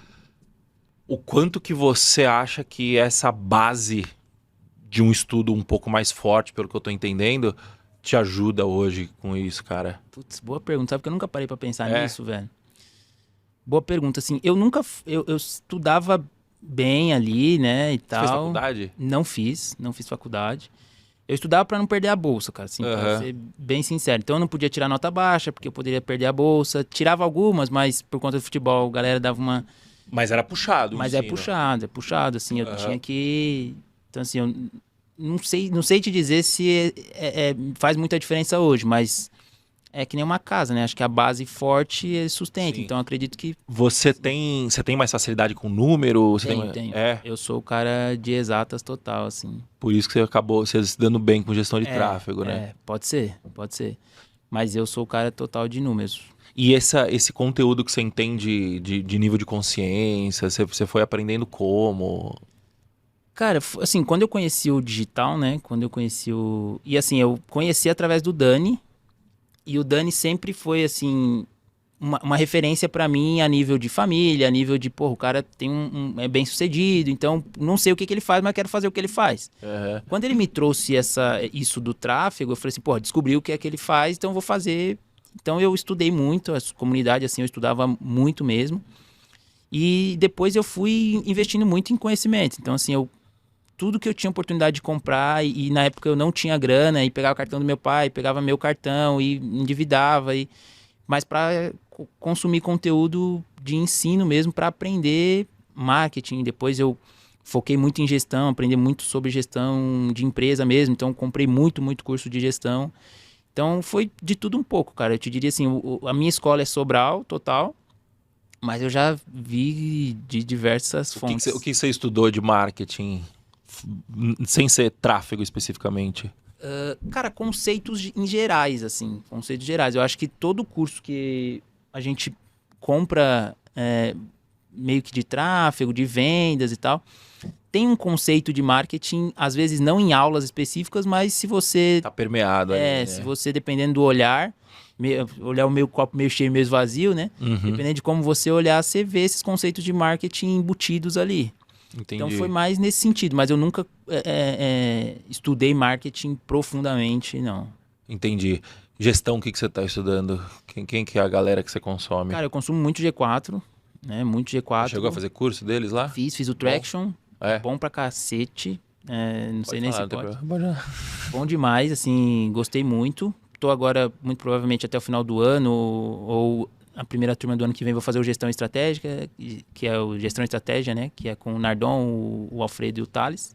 O quanto que você acha que essa base de um estudo um pouco mais forte, pelo que eu tô entendendo, te ajuda hoje com isso, cara? Putz, boa pergunta. Sabe que eu nunca parei pra pensar nisso, velho? Boa pergunta, assim. Eu estudava bem ali, né, e tal. Você fez faculdade? Não fiz faculdade. Eu estudava pra não perder a bolsa, cara, assim, pra ser bem sincero. Então eu não podia tirar nota baixa, porque eu poderia perder a bolsa. Tirava algumas, mas por conta do futebol, a galera dava uma... Mas era puxado o Mas ensino. é puxado, assim. Eu tinha que... Então, assim, eu não sei te dizer se faz muita diferença hoje, mas é que nem uma casa, né? Acho que a base forte sustenta. Sim. Então, eu acredito que Você tem mais facilidade com número? Você tenho. É, Eu sou o cara de exatas total, assim. por isso que você acabou se dando bem com gestão de tráfego, né? Pode ser. Mas eu sou o cara total de números. E esse conteúdo que você entende de nível de consciência, você foi aprendendo como? Cara, assim, quando eu conheci o digital, né? Quando eu conheci o... E assim, eu conheci através do Dani. E o Dani sempre foi, assim, uma referência pra mim a nível de família, a nível de, pô, o cara tem é bem sucedido, então não sei o que ele faz, mas quero fazer o que ele faz. Uhum. Quando ele me trouxe isso do tráfego, eu falei assim, pô, descobri o que é que ele faz, então eu vou fazer. Então eu estudei muito, a comunidade, assim, eu estudava muito mesmo. E depois eu fui investindo muito em conhecimento. Então, assim, tudo que eu tinha oportunidade de comprar e na época eu não tinha grana e pegava o cartão do meu pai, pegava meu cartão e endividava, mas para consumir conteúdo de ensino mesmo, para aprender marketing. Depois eu foquei muito em gestão, aprendi muito sobre gestão de empresa mesmo, então comprei muito curso de gestão. Então foi de tudo um pouco, cara. Eu te diria assim, a minha escola é Sobral, total, mas eu já vi de diversas fontes. O que você estudou de marketing, sem ser tráfego especificamente? Cara, conceitos em gerais, assim. Conceitos gerais. Eu acho que todo curso que a gente compra meio que de tráfego, de vendas e tal, tem um conceito de marketing, às vezes não em aulas específicas, mas se você... Tá permeado ali, né? Se você, dependendo do olhar o meu copo meio cheio, meio vazio, né? Uhum. Dependendo de como você olhar, você vê esses conceitos de marketing embutidos ali. Entendi. Então foi mais nesse sentido, mas eu nunca estudei marketing profundamente, não. Entendi. Gestão, o que você está estudando? Quem que é a galera que você consome? Cara, eu consumo muito G4, né? Muito G4. Chegou a fazer curso deles lá? Fiz o Traction, bom pra cacete. Não sei nem se pode. Bom demais, assim, gostei muito. Tô agora, muito provavelmente, até o final do ano, ou a primeira turma do ano que vem, vou fazer o Gestão Estratégica, que é o Gestão Estratégia, né? Que é com o Nardon, o Alfredo e o Thales.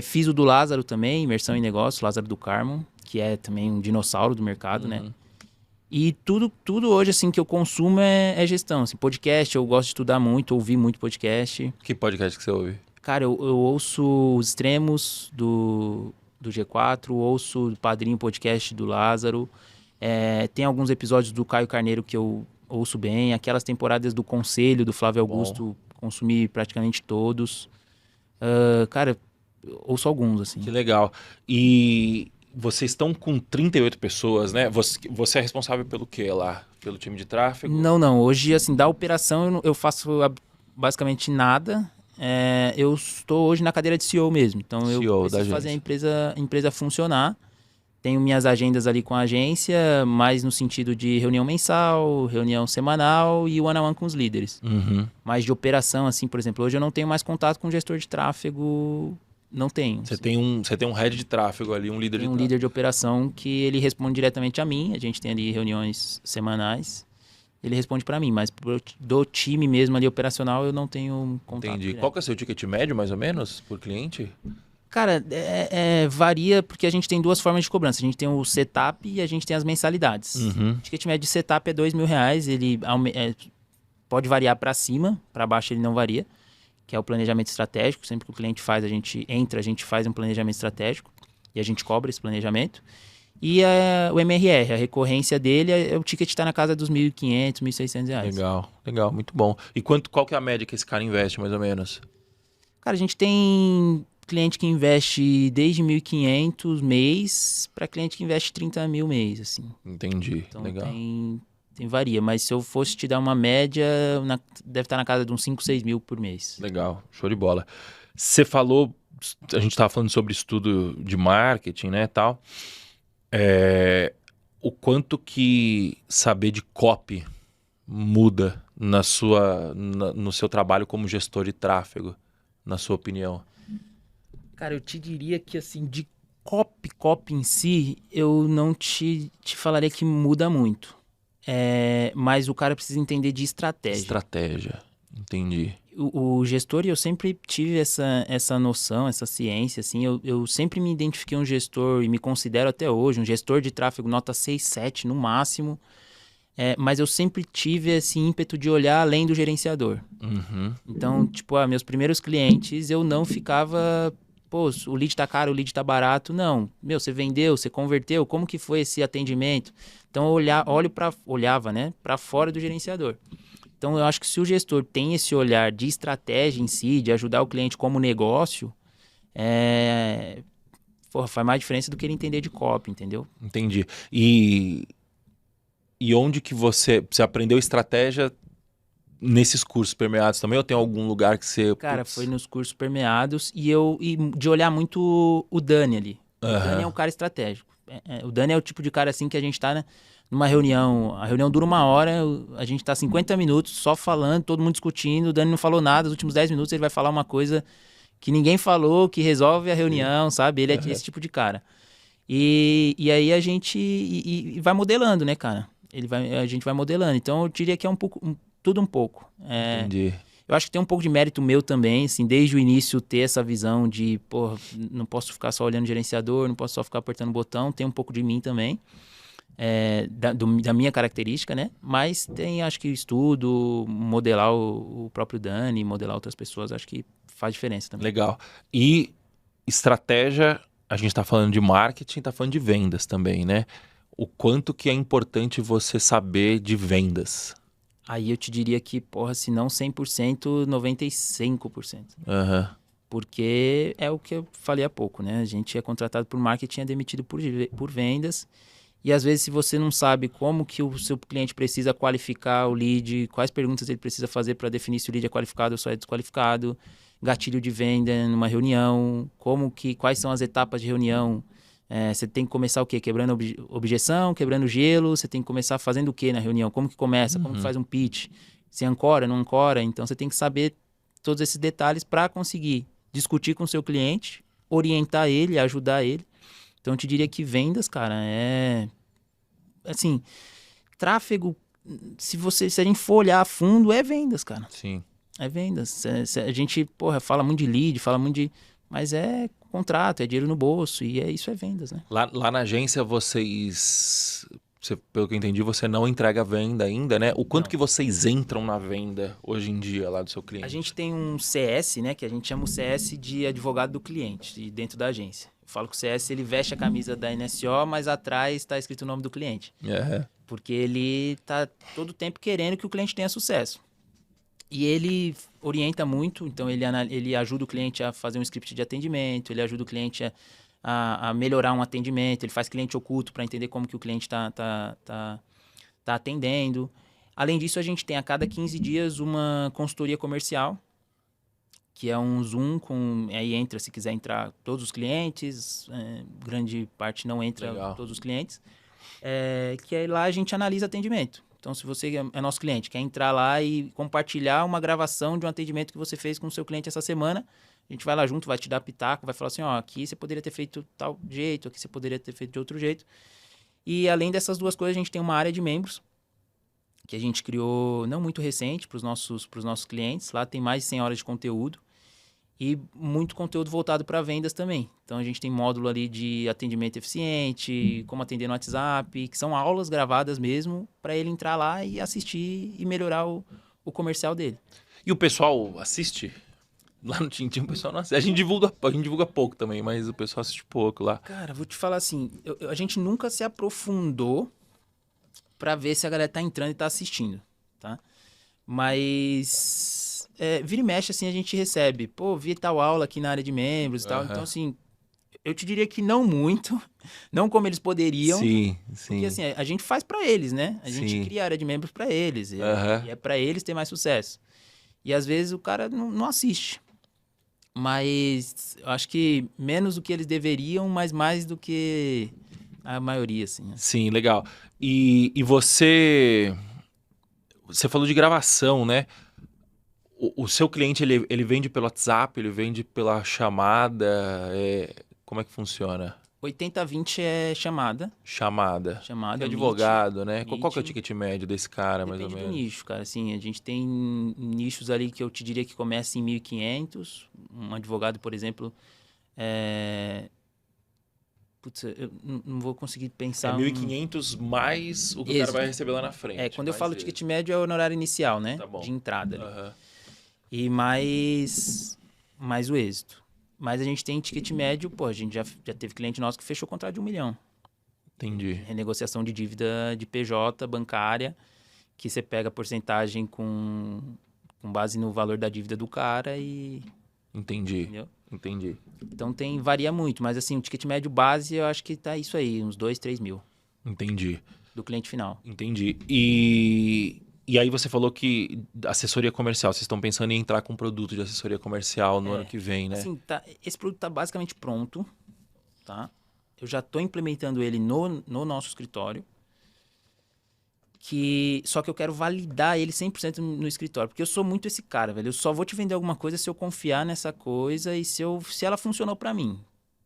Fiz o do Lázaro também, Imersão em Negócio, Lázaro do Carmo, que é também um dinossauro do mercado, né? E tudo hoje, assim, que eu consumo é gestão. Assim, podcast, eu gosto de estudar muito, ouvir muito podcast. Que podcast que você ouve? Cara, eu ouço os extremos do G4, ouço o Padrinho Podcast do Lázaro. Tem alguns episódios do Caio Carneiro que eu ouço bem. Aquelas temporadas do Conselho, do Flávio Augusto, consumi praticamente todos. Cara, ouço alguns, assim. Que legal. E vocês estão com 38 pessoas, né? Você é responsável pelo quê lá? Pelo time de tráfego? Não. Hoje, assim, da operação eu faço basicamente nada. Eu estou hoje na cadeira de CEO mesmo. Então, eu preciso fazer a empresa funcionar. Tenho minhas agendas ali com a agência, mais no sentido de reunião mensal, reunião semanal e one-on-one com os líderes. Mas de operação, assim, por exemplo, hoje eu não tenho mais contato com o gestor de tráfego. Não tenho. Você tem um head de tráfego ali, um líder de tráfego. Tem um líder de operação que ele responde diretamente a mim. A gente tem ali reuniões semanais. Ele responde para mim, mas do time mesmo ali operacional eu não tenho contato. Entendi. Direto. Qual que é o seu ticket médio, mais ou menos, por cliente? Cara, varia porque a gente tem duas formas de cobrança. A gente tem o setup e a gente tem as mensalidades. O ticket médio de setup é R$2.000. Ele pode variar para cima, para baixo ele não varia, que é o planejamento estratégico. Sempre que o cliente faz, a gente faz um planejamento estratégico e a gente cobra esse planejamento. E o MRR, a recorrência dele, o ticket está na casa dos R$1.500, R$1.600. Legal, muito bom. E qual que é a média que esse cara investe, mais ou menos? Cara, a gente tem cliente que investe desde 1.500 mês para cliente que investe 30 mil mês, assim. Entendi, então, legal. Varia, mas se eu fosse te dar uma média, deve estar na casa de uns 5, 6 mil por mês. Legal, show de bola. Você falou, a gente estava falando sobre estudo de marketing, né, tal. O quanto que saber de copy muda no seu trabalho como gestor de tráfego, na sua opinião? Cara, eu te diria que, assim, de copy em si, eu não te falaria que muda muito. Mas o cara precisa entender de estratégia. Estratégia, Entendi. O gestor, eu sempre tive essa noção, essa ciência, assim, eu sempre me identifiquei um gestor, e me considero até hoje, um gestor de tráfego nota 6, 7 no máximo, mas eu sempre tive esse ímpeto de olhar além do gerenciador. Uhum. Então, tipo, meus primeiros clientes, eu não ficava, pô, o lead tá caro, o lead tá barato. Não, você vendeu, você converteu, como que foi esse atendimento? Então, olhava, né, para fora do gerenciador. Então, eu acho que se o gestor tem esse olhar de estratégia em si, de ajudar o cliente como negócio, faz mais diferença do que ele entender de copy, entendeu? Entendi. E onde que você aprendeu estratégia nesses cursos permeados também? Ou tem algum lugar que você... Cara, foi nos cursos permeados e de olhar muito o Dani ali. O Dani é um cara estratégico. O Dani é o tipo de cara assim que a gente tá, né, numa reunião, a reunião dura 1 hora, a gente tá 50 minutos só falando, todo mundo discutindo, o Dani não falou nada, os últimos 10 minutos ele vai falar uma coisa que ninguém falou, que resolve a reunião, sabe? Ele é esse tipo de cara. E aí a gente vai modelando, né, cara? A gente vai modelando. Então eu diria que é tudo um pouco. Entendi. Eu acho que tem um pouco de mérito meu também, assim, desde o início ter essa visão de, pô, não posso ficar só olhando o gerenciador, não posso só ficar apertando o botão, tem um pouco de mim também, da minha característica, né? Mas tem, acho que estudo, modelar o próprio Dani, modelar outras pessoas, acho que faz diferença também. Legal. E estratégia, a gente está falando de marketing, está falando de vendas também, né? O quanto que é importante você saber de vendas? Aí eu te diria que, porra, se não 100%, 95%. Uhum. Porque é o que eu falei há pouco, né? A gente é contratado por marketing, é demitido por vendas. E às vezes, se você não sabe como que o seu cliente precisa qualificar o lead, quais perguntas ele precisa fazer para definir se o lead é qualificado ou só é desqualificado, gatilho de venda numa reunião, quais são as etapas de reunião. Você tem que começar o quê? Quebrando objeção, quebrando gelo, você tem que começar fazendo o quê na reunião? Como que começa? Como que faz um pitch? Se ancora, não ancora? Então, você tem que saber todos esses detalhes para conseguir discutir com o seu cliente, orientar ele, ajudar ele. Então, eu te diria que vendas, cara, assim, tráfego, se a gente for olhar a fundo, é vendas, cara. Sim. É vendas. A gente, porra, fala muito de lead, fala muito de... Mas é contrato, é dinheiro no bolso, e isso é vendas, né? Lá na agência, pelo que eu entendi, você não entrega a venda ainda, né? O quanto que vocês entram na venda hoje em dia lá do seu cliente? A gente tem um CS, né? Que a gente chama o CS de advogado do cliente, dentro da agência. Eu falo que o CS, ele veste a camisa da NSO, mas atrás está escrito o nome do cliente. Porque ele tá todo o tempo querendo que o cliente tenha sucesso. E ele orienta muito, então ele ajuda o cliente a fazer um script de atendimento, ele ajuda o cliente a melhorar um atendimento, ele faz cliente oculto para entender como que o cliente tá atendendo. Além disso, a gente tem a cada 15 dias uma consultoria comercial, que é um Zoom, aí entra, se quiser entrar todos os clientes, grande parte não entra. Legal. Todos os clientes, que aí lá a gente analisa atendimento. Então, se você é nosso cliente, quer entrar lá e compartilhar uma gravação de um atendimento que você fez com o seu cliente essa semana, a gente vai lá junto, vai te dar pitaco, vai falar assim, ó, aqui você poderia ter feito tal jeito, aqui você poderia ter feito de outro jeito. E além dessas duas coisas, a gente tem uma área de membros, que a gente criou não muito recente para os nossos clientes. Lá tem mais de 100 horas de conteúdo e muito conteúdo voltado para vendas também. Então, a gente tem módulo ali de atendimento eficiente, como atender no WhatsApp, que são aulas gravadas mesmo, para ele entrar lá e assistir e melhorar o comercial dele. E o pessoal assiste? Lá no Tintim o pessoal não assiste. A gente divulga pouco também, mas o pessoal assiste pouco lá. Cara, vou te falar assim, a gente nunca se aprofundou para ver se a galera tá entrando e tá assistindo, tá? Mas... vira e mexe, assim, a gente recebe. Pô, vi tal aula aqui na área de membros e tal. Então, assim, eu te diria que não muito. Não como eles poderiam. Sim. Porque, assim, a gente faz para eles, né? A gente cria a área de membros para eles. E é para eles ter mais sucesso. E, às vezes, o cara não assiste. Mas eu acho que menos do que eles deveriam, mas mais do que a maioria, assim. Né? Sim, legal. E você falou de gravação, né? O seu cliente, ele vende pelo WhatsApp, ele vende pela chamada, como é que funciona? 80/20 é chamada. Chamada. Chamada. Que advogado, né? Meet. Qual que é o ticket médio desse cara, mais ou Depende do menos? nicho, cara. Assim, a gente tem nichos ali que eu te diria que começa em 1.500. Um advogado, por exemplo, Putz, eu não vou conseguir pensar... 1.500 mais o que o cara vai receber lá na frente. Quando eu falo ticket médio é o honorário inicial, né? Tá bom. De entrada ali. Aham. E mais o êxito. Mas a gente tem ticket médio, pô, a gente já teve cliente nosso que fechou contrato de 1 milhão. Entendi. Renegociação de dívida de PJ bancária, que você pega a porcentagem com base no valor da dívida do cara e... Entendi. Entendeu? Entendi. Então varia muito, mas assim, o ticket médio base eu acho que tá isso aí, uns 2, 3 mil Entendi. do cliente final. Entendi. E aí você falou que assessoria comercial, vocês estão pensando em entrar com um produto de assessoria comercial no ano que vem, né? Assim, esse produto tá basicamente pronto, tá? Eu já estou implementando ele no nosso escritório, só que eu quero validar ele 100% no escritório, porque eu sou muito esse cara, velho. Eu só vou te vender alguma coisa se eu confiar nessa coisa e se ela funcionou para mim.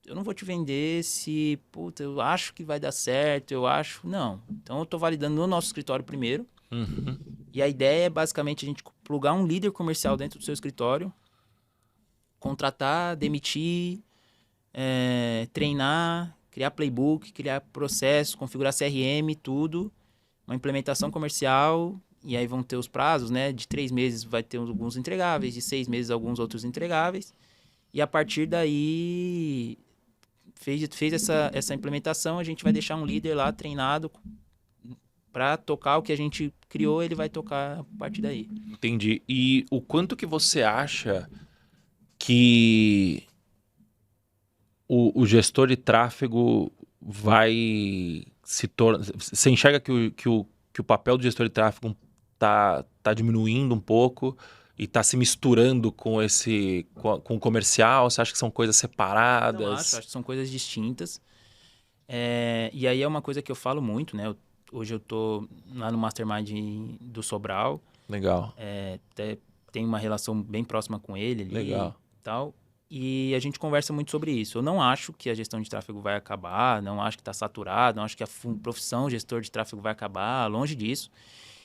Eu não vou te vender se, puta, eu acho que vai dar certo, eu acho... Não. Então eu tô validando no nosso escritório primeiro. Uhum. E a ideia é basicamente a gente plugar um líder comercial dentro do seu escritório, contratar, demitir, treinar, criar playbook, criar processo, configurar CRM, tudo. Uma implementação comercial, e aí vão ter os prazos, né? De 3 meses vai ter alguns entregáveis, de 6 meses alguns outros entregáveis. E a partir daí, fez essa implementação, a gente vai deixar um líder lá treinado para tocar o que a gente criou, ele vai tocar a partir daí. Entendi. E o quanto que você acha que o gestor de tráfego vai se tornar... Você enxerga que o papel do gestor de tráfego tá diminuindo um pouco e tá se misturando com o comercial? Você acha que são coisas separadas? Não acho que são coisas distintas. E aí é uma coisa que eu falo muito, né? Hoje eu tô lá no Mastermind do Sobral. Legal. Até tenho uma relação bem próxima com ele ali. Legal. E tal. E a gente conversa muito sobre isso. Eu não acho que a gestão de tráfego vai acabar, não acho que está saturado, não acho que a profissão gestor de tráfego vai acabar, longe disso.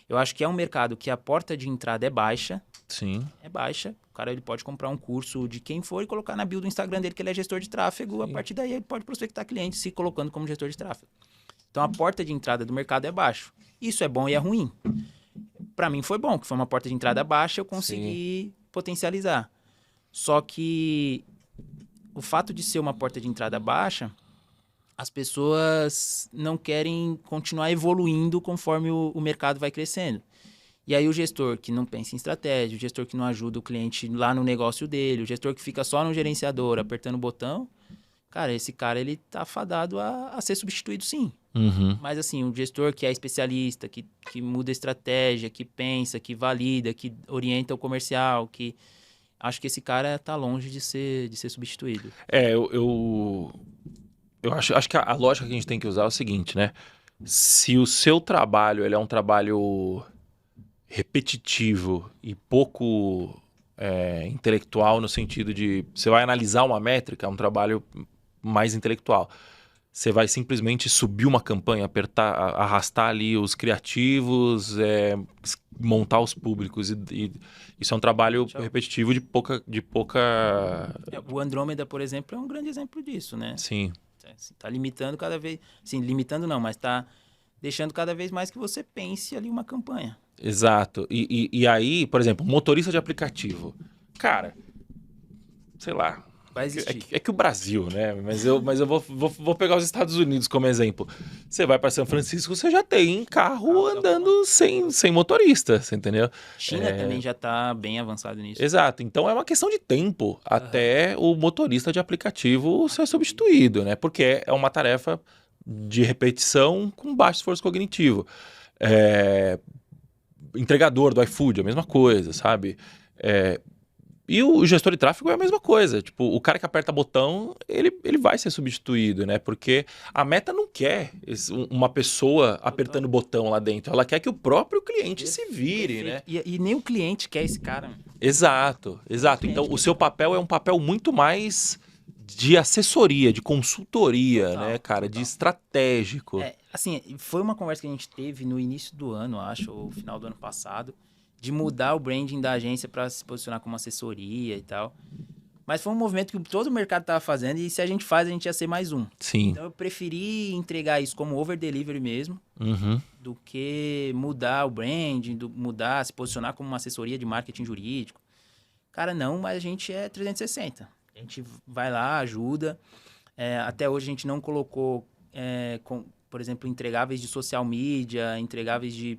Eu acho que é um mercado que a porta de entrada é baixa. Sim. É baixa. O cara ele pode comprar um curso de quem for e colocar na bio do Instagram dele que ele é gestor de tráfego. Sim. A partir daí ele pode prospectar clientes se colocando como gestor de tráfego. Então a porta de entrada do mercado é baixa. Isso é bom e é ruim. Para mim foi bom, que foi uma porta de entrada baixa, eu consegui potencializar. Só que o fato de ser uma porta de entrada baixa, as pessoas não querem continuar evoluindo conforme o mercado vai crescendo. E aí o gestor que não pensa em estratégia, o gestor que não ajuda o cliente lá no negócio dele, o gestor que fica só no gerenciador apertando o botão, cara, esse cara ele tá fadado a ser substituído sim. Uhum. Mas assim, o gestor que é especialista, que muda a estratégia, que pensa, que valida, que orienta o comercial, que... Acho que esse cara tá longe de ser substituído. Eu acho que a lógica que a gente tem que usar é o seguinte, né? Se o seu trabalho ele é um trabalho repetitivo e pouco intelectual, no sentido de você vai analisar uma métrica, é um trabalho mais intelectual. Você vai simplesmente subir uma campanha, apertar, arrastar ali os criativos, montar os públicos. E isso é um trabalho repetitivo de pouca... O Andrômeda, por exemplo, é um grande exemplo disso, né? Sim. Tá limitando cada vez... Sim, limitando não, mas tá deixando cada vez mais que você pense ali uma campanha. Exato. E aí, por exemplo, motorista de aplicativo. Cara, sei lá... Vai existir. É que o Brasil, né? Mas eu vou pegar os Estados Unidos como exemplo. Você vai para São Francisco, você já tem carro andando sem motorista, você entendeu? China também já está bem avançado nisso. Exato. Então é uma questão de tempo até o motorista de aplicativo ser substituído, né? Porque é uma tarefa de repetição com baixo esforço cognitivo. Entregador do iFood, a mesma coisa, sabe? E o gestor de tráfego é a mesma coisa. Tipo, o cara que aperta botão, ele vai ser substituído, né? Porque a Meta não quer uma pessoa apertando botão lá dentro. Ela quer que o próprio cliente se vire, né? E nem o cliente quer esse cara. Exato. Então, o seu papel é um papel muito mais de assessoria, de consultoria, Total, né, cara? total. De estratégico. Assim, foi uma conversa que a gente teve no início do ano, acho, ou final do ano passado, de mudar o branding da agência para se posicionar como assessoria e tal. Mas foi um movimento que todo o mercado estava fazendo e se a gente faz, a gente ia ser mais um. Sim. Então eu preferi entregar isso como over-delivery mesmo, Uhum. do que mudar o branding, se posicionar como uma assessoria de marketing jurídico. Cara, não, mas a gente é 360. A gente vai lá, ajuda. Até hoje a gente não colocou, por exemplo, entregáveis de social media, entregáveis de...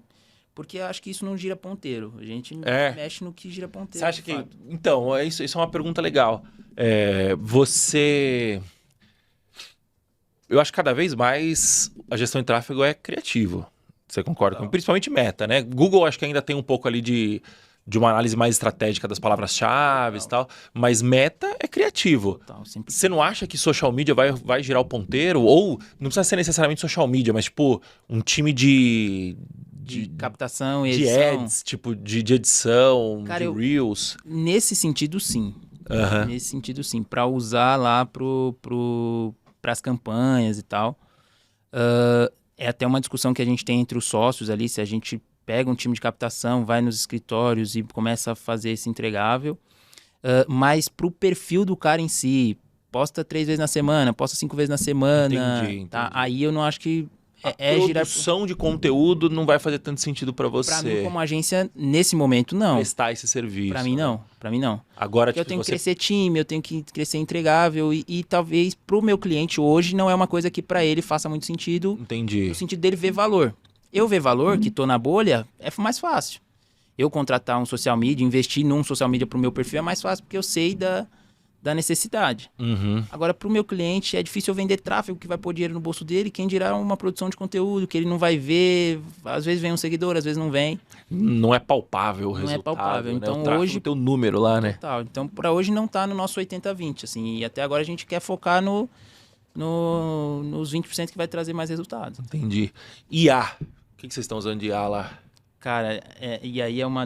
Porque eu acho que isso não gira ponteiro. A gente mexe no que gira ponteiro. Você acha que... Então, isso é uma pergunta legal. Você... Eu acho que cada vez mais a gestão de tráfego é criativo. Você concorda comigo? Principalmente Meta, né? Google acho que ainda tem um pouco ali de uma análise mais estratégica das palavras-chave e tal, mas Meta é criativo. Total, sempre. Você não acha que social media vai girar o ponteiro? Ou não precisa ser necessariamente social media, mas tipo um time de captação e de edição. ads, tipo de edição, Cara, de Reels. Nesse sentido, sim. Uhum. Nesse sentido, sim. Para usar lá para as campanhas e tal. É até uma discussão que a gente tem entre os sócios ali, se a gente pega um time de captação, vai nos escritórios e começa a fazer esse entregável. Mas pro perfil do cara em si, posta 3 vezes na semana, posta 5 vezes na semana. Entendi. Tá? Aí eu não acho que A girar... produção de conteúdo não vai fazer tanto sentido para você. Pra mim, como agência, nesse momento, não. Prestar esse serviço. Pra mim, né? não. Pra mim, não. Agora, Porque eu tipo, tenho que crescer time, eu tenho que crescer entregável e talvez pro meu cliente hoje não é uma coisa que pra ele faça muito sentido. Entendi. No sentido dele ver valor. Eu ver valor, que tô na bolha, é mais fácil. Eu contratar um social media, investir num social media pro meu perfil é mais fácil porque eu sei da necessidade. Uhum. Agora, pro meu cliente, é difícil eu vender tráfego que vai pôr dinheiro no bolso dele, quem dirá uma produção de conteúdo que ele não vai ver, às vezes vem um seguidor, às vezes não vem. Não é palpável o Não resultado. é palpável. Né? Então, o tráfego hoje... tem um número lá, né? Total. Então, para hoje não tá no nosso 80-20, assim, e até agora a gente quer focar nos 20% que vai trazer mais resultados. Entendi. IA. O que vocês estão usando de IA lá? Cara, e aí é uma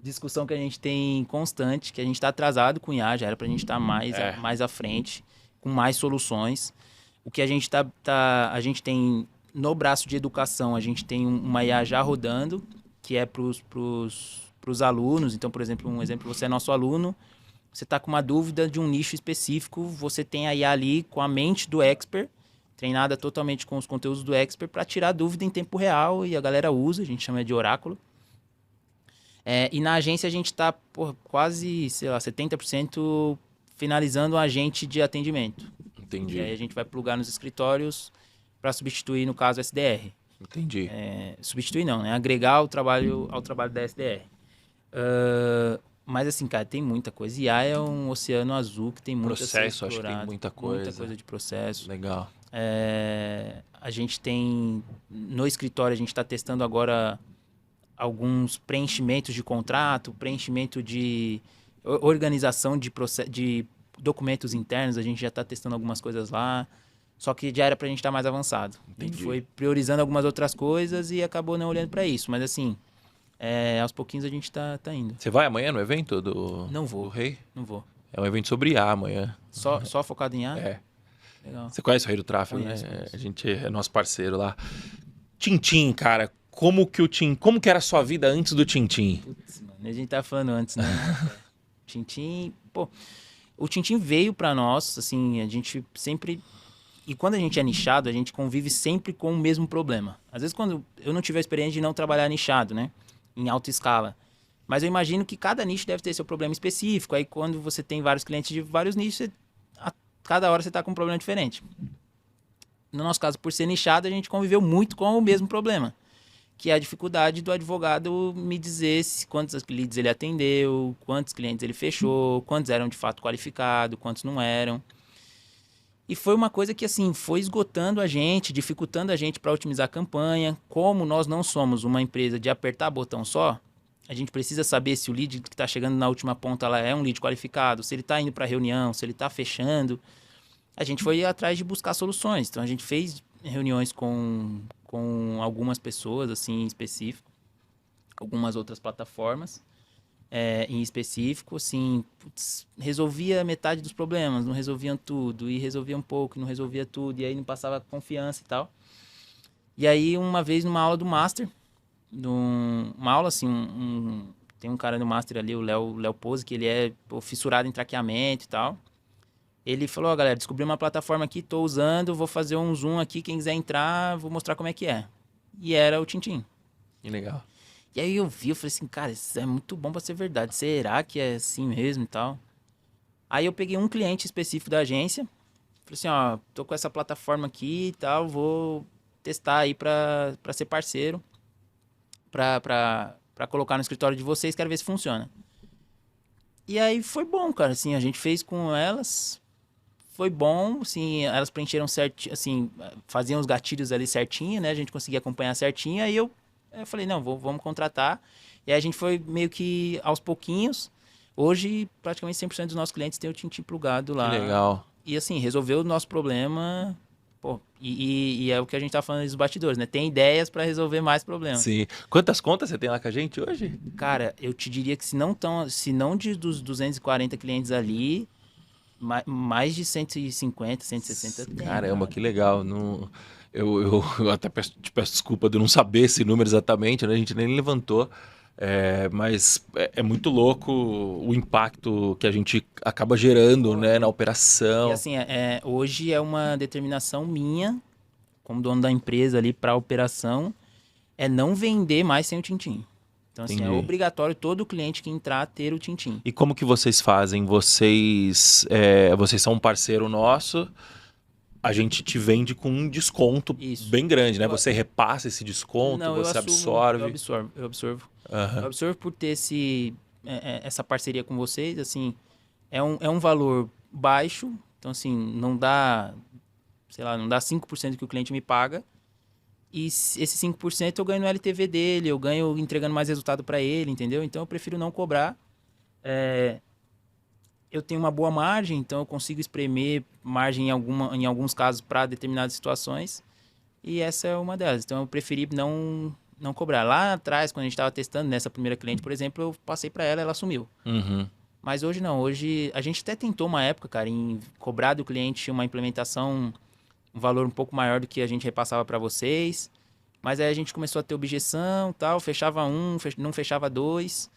discussão que a gente tem constante, que a gente está atrasado com IA, já era pra gente estar mais à frente, com mais soluções. O que a gente a gente tem no braço de educação, a gente tem uma IA já rodando, que é pros alunos. Então, por exemplo, você é nosso aluno, você está com uma dúvida de um nicho específico, você tem a IA ali com a mente do expert, treinada totalmente com os conteúdos do expert para tirar dúvida em tempo real e a galera usa, a gente chama de oráculo. E na agência a gente está quase, 70% finalizando o agente de atendimento. Entendi. E aí a gente vai plugar nos escritórios para substituir, no caso, o SDR. Entendi. Substituir não, né? Agregar ao trabalho da SDR. Mas assim, cara, tem muita coisa. IA é um oceano azul que tem muito processo, acho que tem muita coisa. Muita coisa de processo. Legal. A gente tem... No escritório, a gente está testando agora alguns preenchimentos de contrato, preenchimento de organização de documentos internos. A gente já está testando algumas coisas lá. Só que já era pra gente estar mais avançado. Entendi. A gente foi priorizando algumas outras coisas e acabou não olhando para isso. Mas assim, aos pouquinhos a gente tá indo. Você vai amanhã no evento do Não vou. do Rei? Não vou. É um evento sobre IA amanhã. Só focado em IA? É. Legal. Você conhece o Rei do Tráfego, Conheço. A gente é nosso parceiro lá. Tintim, cara. Como que era a sua vida antes do Tintim? Putz, mano, a gente tava falando antes, né? Tintim, o Tintim veio pra nós, assim, a gente sempre... E quando a gente é nichado, a gente convive sempre com o mesmo problema. Às vezes, quando eu não tive a experiência de não trabalhar nichado, né? Em alta escala. Mas eu imagino que cada nicho deve ter seu problema específico. Aí, quando você tem vários clientes de vários nichos, cada hora você tá com um problema diferente. No nosso caso, por ser nichado, a gente conviveu muito com o mesmo problema. Que é a dificuldade do advogado me dizer quantos leads ele atendeu, quantos clientes ele fechou, quantos eram de fato qualificados, quantos não eram. E foi uma coisa que, assim, foi esgotando a gente, dificultando a gente para otimizar a campanha. Como nós não somos uma empresa de apertar botão só, a gente precisa saber se o lead que está chegando na última ponta lá é um lead qualificado, se ele está indo para reunião, se ele está fechando. A gente foi atrás de buscar soluções. Então, a gente fez reuniões com algumas pessoas, assim, em específico, algumas outras plataformas. em específico, assim, putz, resolvia metade dos problemas, não resolviam tudo, e resolvia um pouco, não resolvia tudo, e aí não passava confiança e tal. E aí, uma vez numa aula do Master, uma aula assim, tem um cara no Master ali, o Léo Pose, que ele é fissurado em traqueamento e tal. Ele falou, ó, galera, descobri uma plataforma aqui, tô usando, vou fazer um zoom aqui, quem quiser entrar, vou mostrar como é que é. E era o Tintim. Que legal. E aí eu vi, eu falei assim, cara, isso é muito bom pra ser verdade. Será que é assim mesmo e tal? Aí eu peguei um cliente específico da agência, falei assim, ó, tô com essa plataforma aqui e tal, vou testar aí pra ser parceiro, pra colocar no escritório de vocês, quero ver se funciona. E aí foi bom, cara, assim, a gente fez com elas, foi bom, assim, elas preencheram certinho, assim, faziam os gatilhos ali certinho, né, a gente conseguia acompanhar certinho, aí eu falei, não, vamos contratar, e aí a gente foi meio que aos pouquinhos, hoje praticamente 100% dos nossos clientes têm o Tintim plugado lá. Que legal. E assim, resolveu o nosso problema, pô, e é o que a gente tá falando dos bastidores, né, tem ideias para resolver mais problemas. Sim. Quantas contas você tem lá com a gente hoje? Cara, eu te diria que se não dos 240 clientes ali, mais de 150, 160 tem. Caramba, cara. que legal. Não, eu até te peço desculpa de não saber esse número exatamente, né? A gente nem levantou. Mas é muito louco o impacto que a gente acaba gerando, né, na E operação. assim, hoje é uma determinação minha, como dono da empresa ali para a operação, é não vender mais sem o Tintim. Então, assim, é Entendi. obrigatório todo cliente que entrar ter o Tintim. E como que vocês fazem? Vocês são um parceiro nosso, a gente te vende com um desconto Isso. bem grande, né? Você repassa esse desconto, Não, você eu absorve. eu absorvo. Aham. Eu absorvo por ter essa parceria com vocês, assim, é um valor baixo, então assim, não dá, sei lá, não dá 5% que o cliente me paga, e esse 5% eu ganho no LTV dele, eu ganho entregando mais resultado para ele, entendeu? Então eu prefiro não cobrar. Eu tenho uma boa margem, então eu consigo espremer margem em alguns casos para determinadas situações, e essa é uma delas. Então eu preferi não cobrar. Lá atrás, quando a gente estava testando, nessa primeira cliente, por exemplo, eu passei para ela, ela assumiu. Uhum. Mas hoje não, hoje a gente até tentou uma época, cara, em cobrar do cliente uma implementação, um valor um pouco maior do que a gente repassava para vocês, mas aí a gente começou a ter objeção, tal, fechava não fechava dois,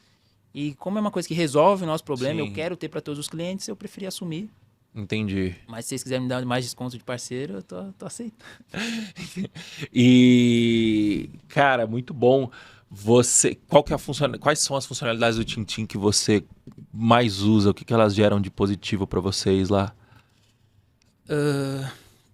e como é uma coisa que resolve o nosso problema, Sim. eu quero ter para todos os clientes, eu preferi assumir. Entendi. Mas se vocês quiserem me dar mais desconto de parceiro, eu tô aceito. E, cara, muito bom. Quais são as funcionalidades do Tintim que você mais usa? O que elas geram de positivo para vocês lá?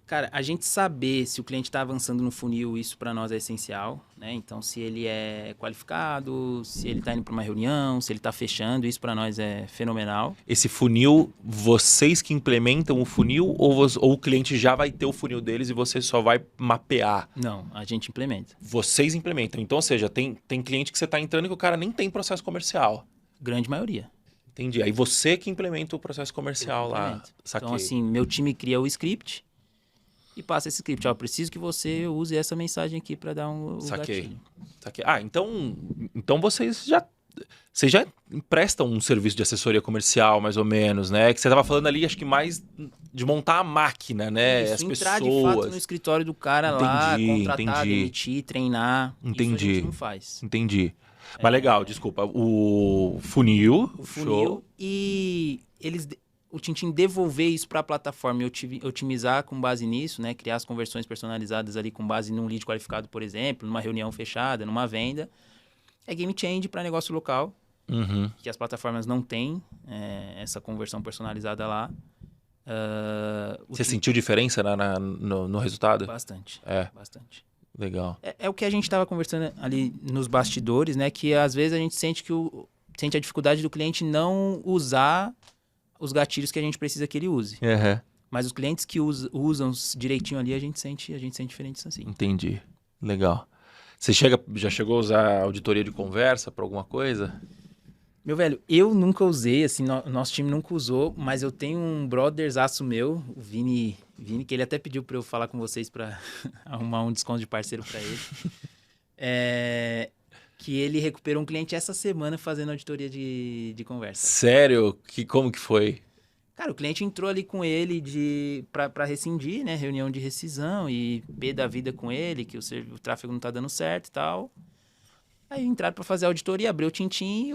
Cara, a gente saber se o cliente está avançando no funil, isso para nós é essencial, né? Então, se ele é qualificado, se ele está indo para uma reunião, se ele está fechando, isso para nós é fenomenal. Esse funil, vocês que implementam o funil ou o cliente já vai ter o funil deles e você só vai mapear? Não, a gente implementa. Vocês implementam. Então, ou seja, tem cliente que você está entrando e que o cara nem tem processo comercial. Grande maioria. Entendi. Aí você que implementa o processo comercial lá. Implemento. Saquei. Então, assim, meu time cria o script e passa esse script. Ó, preciso que você use essa mensagem aqui para dar o Saquei. gatilho. Saquei. Ah, então vocês já prestam um serviço de assessoria comercial, mais ou menos, né? Que você estava falando ali, acho que mais de montar a máquina, né? Isso, As entrar pessoas. de fato no escritório do cara lá, contratar, Entendi. demitir, treinar. Isso a Entendi. gente não faz. Entendi. Mas legal, desculpa. O funil. O funil Show. e o Tintim devolver isso para a plataforma e otimizar com base nisso, né? Criar as conversões personalizadas ali com base num lead qualificado, por exemplo, numa reunião fechada, numa venda. É game change para negócio local, Uhum. que as plataformas não têm essa conversão personalizada lá. Você sentiu diferença no resultado? Bastante, bastante. Legal. É o que a gente estava conversando ali nos bastidores, né? Que às vezes a gente sente sente a dificuldade do cliente não usar os gatilhos que a gente precisa que ele use. Uhum. Mas os clientes que usam direitinho ali, a gente sente diferença assim. Entendi. Legal. Você já chegou a usar auditoria de conversa para alguma coisa? Meu velho, eu nunca usei, assim, nosso time nunca usou, mas eu tenho um brotherzaço meu, o Vini, que ele até pediu para eu falar com vocês para arrumar um desconto de parceiro para ele. que ele recuperou um cliente essa semana fazendo auditoria de conversa. Sério? Como que foi? Cara, o cliente entrou ali com ele para rescindir, né? Reunião de rescisão e pé da vida com ele, que o tráfego não tá dando certo e tal. Aí entraram para fazer a auditoria, abriu o Tintim e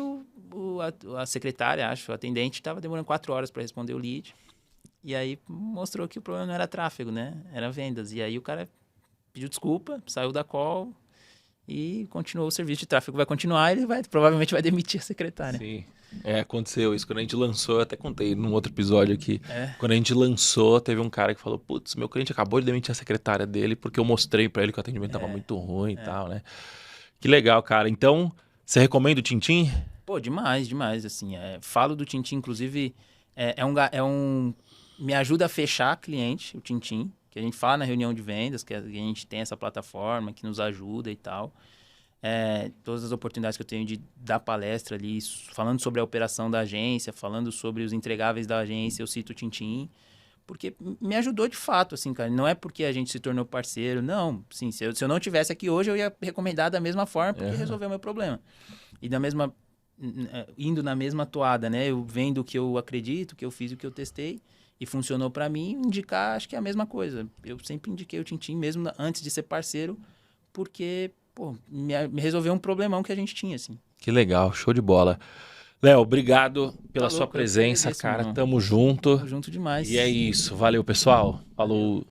a secretária, acho, o atendente, tava demorando 4 horas para responder o lead. E aí mostrou que o problema não era tráfego, né? Era vendas. E aí o cara pediu desculpa, saiu da call e continuou o serviço de tráfego. Vai continuar, ele provavelmente vai demitir a secretária. Sim. Aconteceu isso. Quando a gente lançou, eu até contei num outro episódio aqui. É. Quando a gente lançou, teve um cara que falou: putz, meu cliente acabou de demitir a secretária dele porque eu mostrei pra ele que o atendimento tava muito ruim e tal, né? Que legal, cara. Então, você recomenda o Tintim? Pô, demais, demais, assim. Falo do Tintim, inclusive, me ajuda a fechar cliente, o Tintim, que a gente fala na reunião de vendas, que a gente tem essa plataforma que nos ajuda e tal. Todas as oportunidades que eu tenho de dar palestra ali, falando sobre a operação da agência, falando sobre os entregáveis da agência, eu cito o Tintim, porque me ajudou de fato, assim, cara. Não é porque a gente se tornou parceiro, não. Sim, se eu não tivesse aqui hoje, eu ia recomendar da mesma forma, porque resolveu o meu problema. E indo na mesma toada, né? Eu vendo o que eu acredito, o que eu fiz, o que eu testei, e funcionou para mim, indicar, acho que é a mesma coisa. Eu sempre indiquei o Tintim, mesmo antes de ser parceiro, porque, pô, me resolveu um problemão que a gente tinha, assim. Que legal, show de bola. Léo, obrigado pela sua louco, eu que presença, agradeço, cara. irmão. Tamo junto. Tamo junto demais. E é isso. Valeu, pessoal. Falou.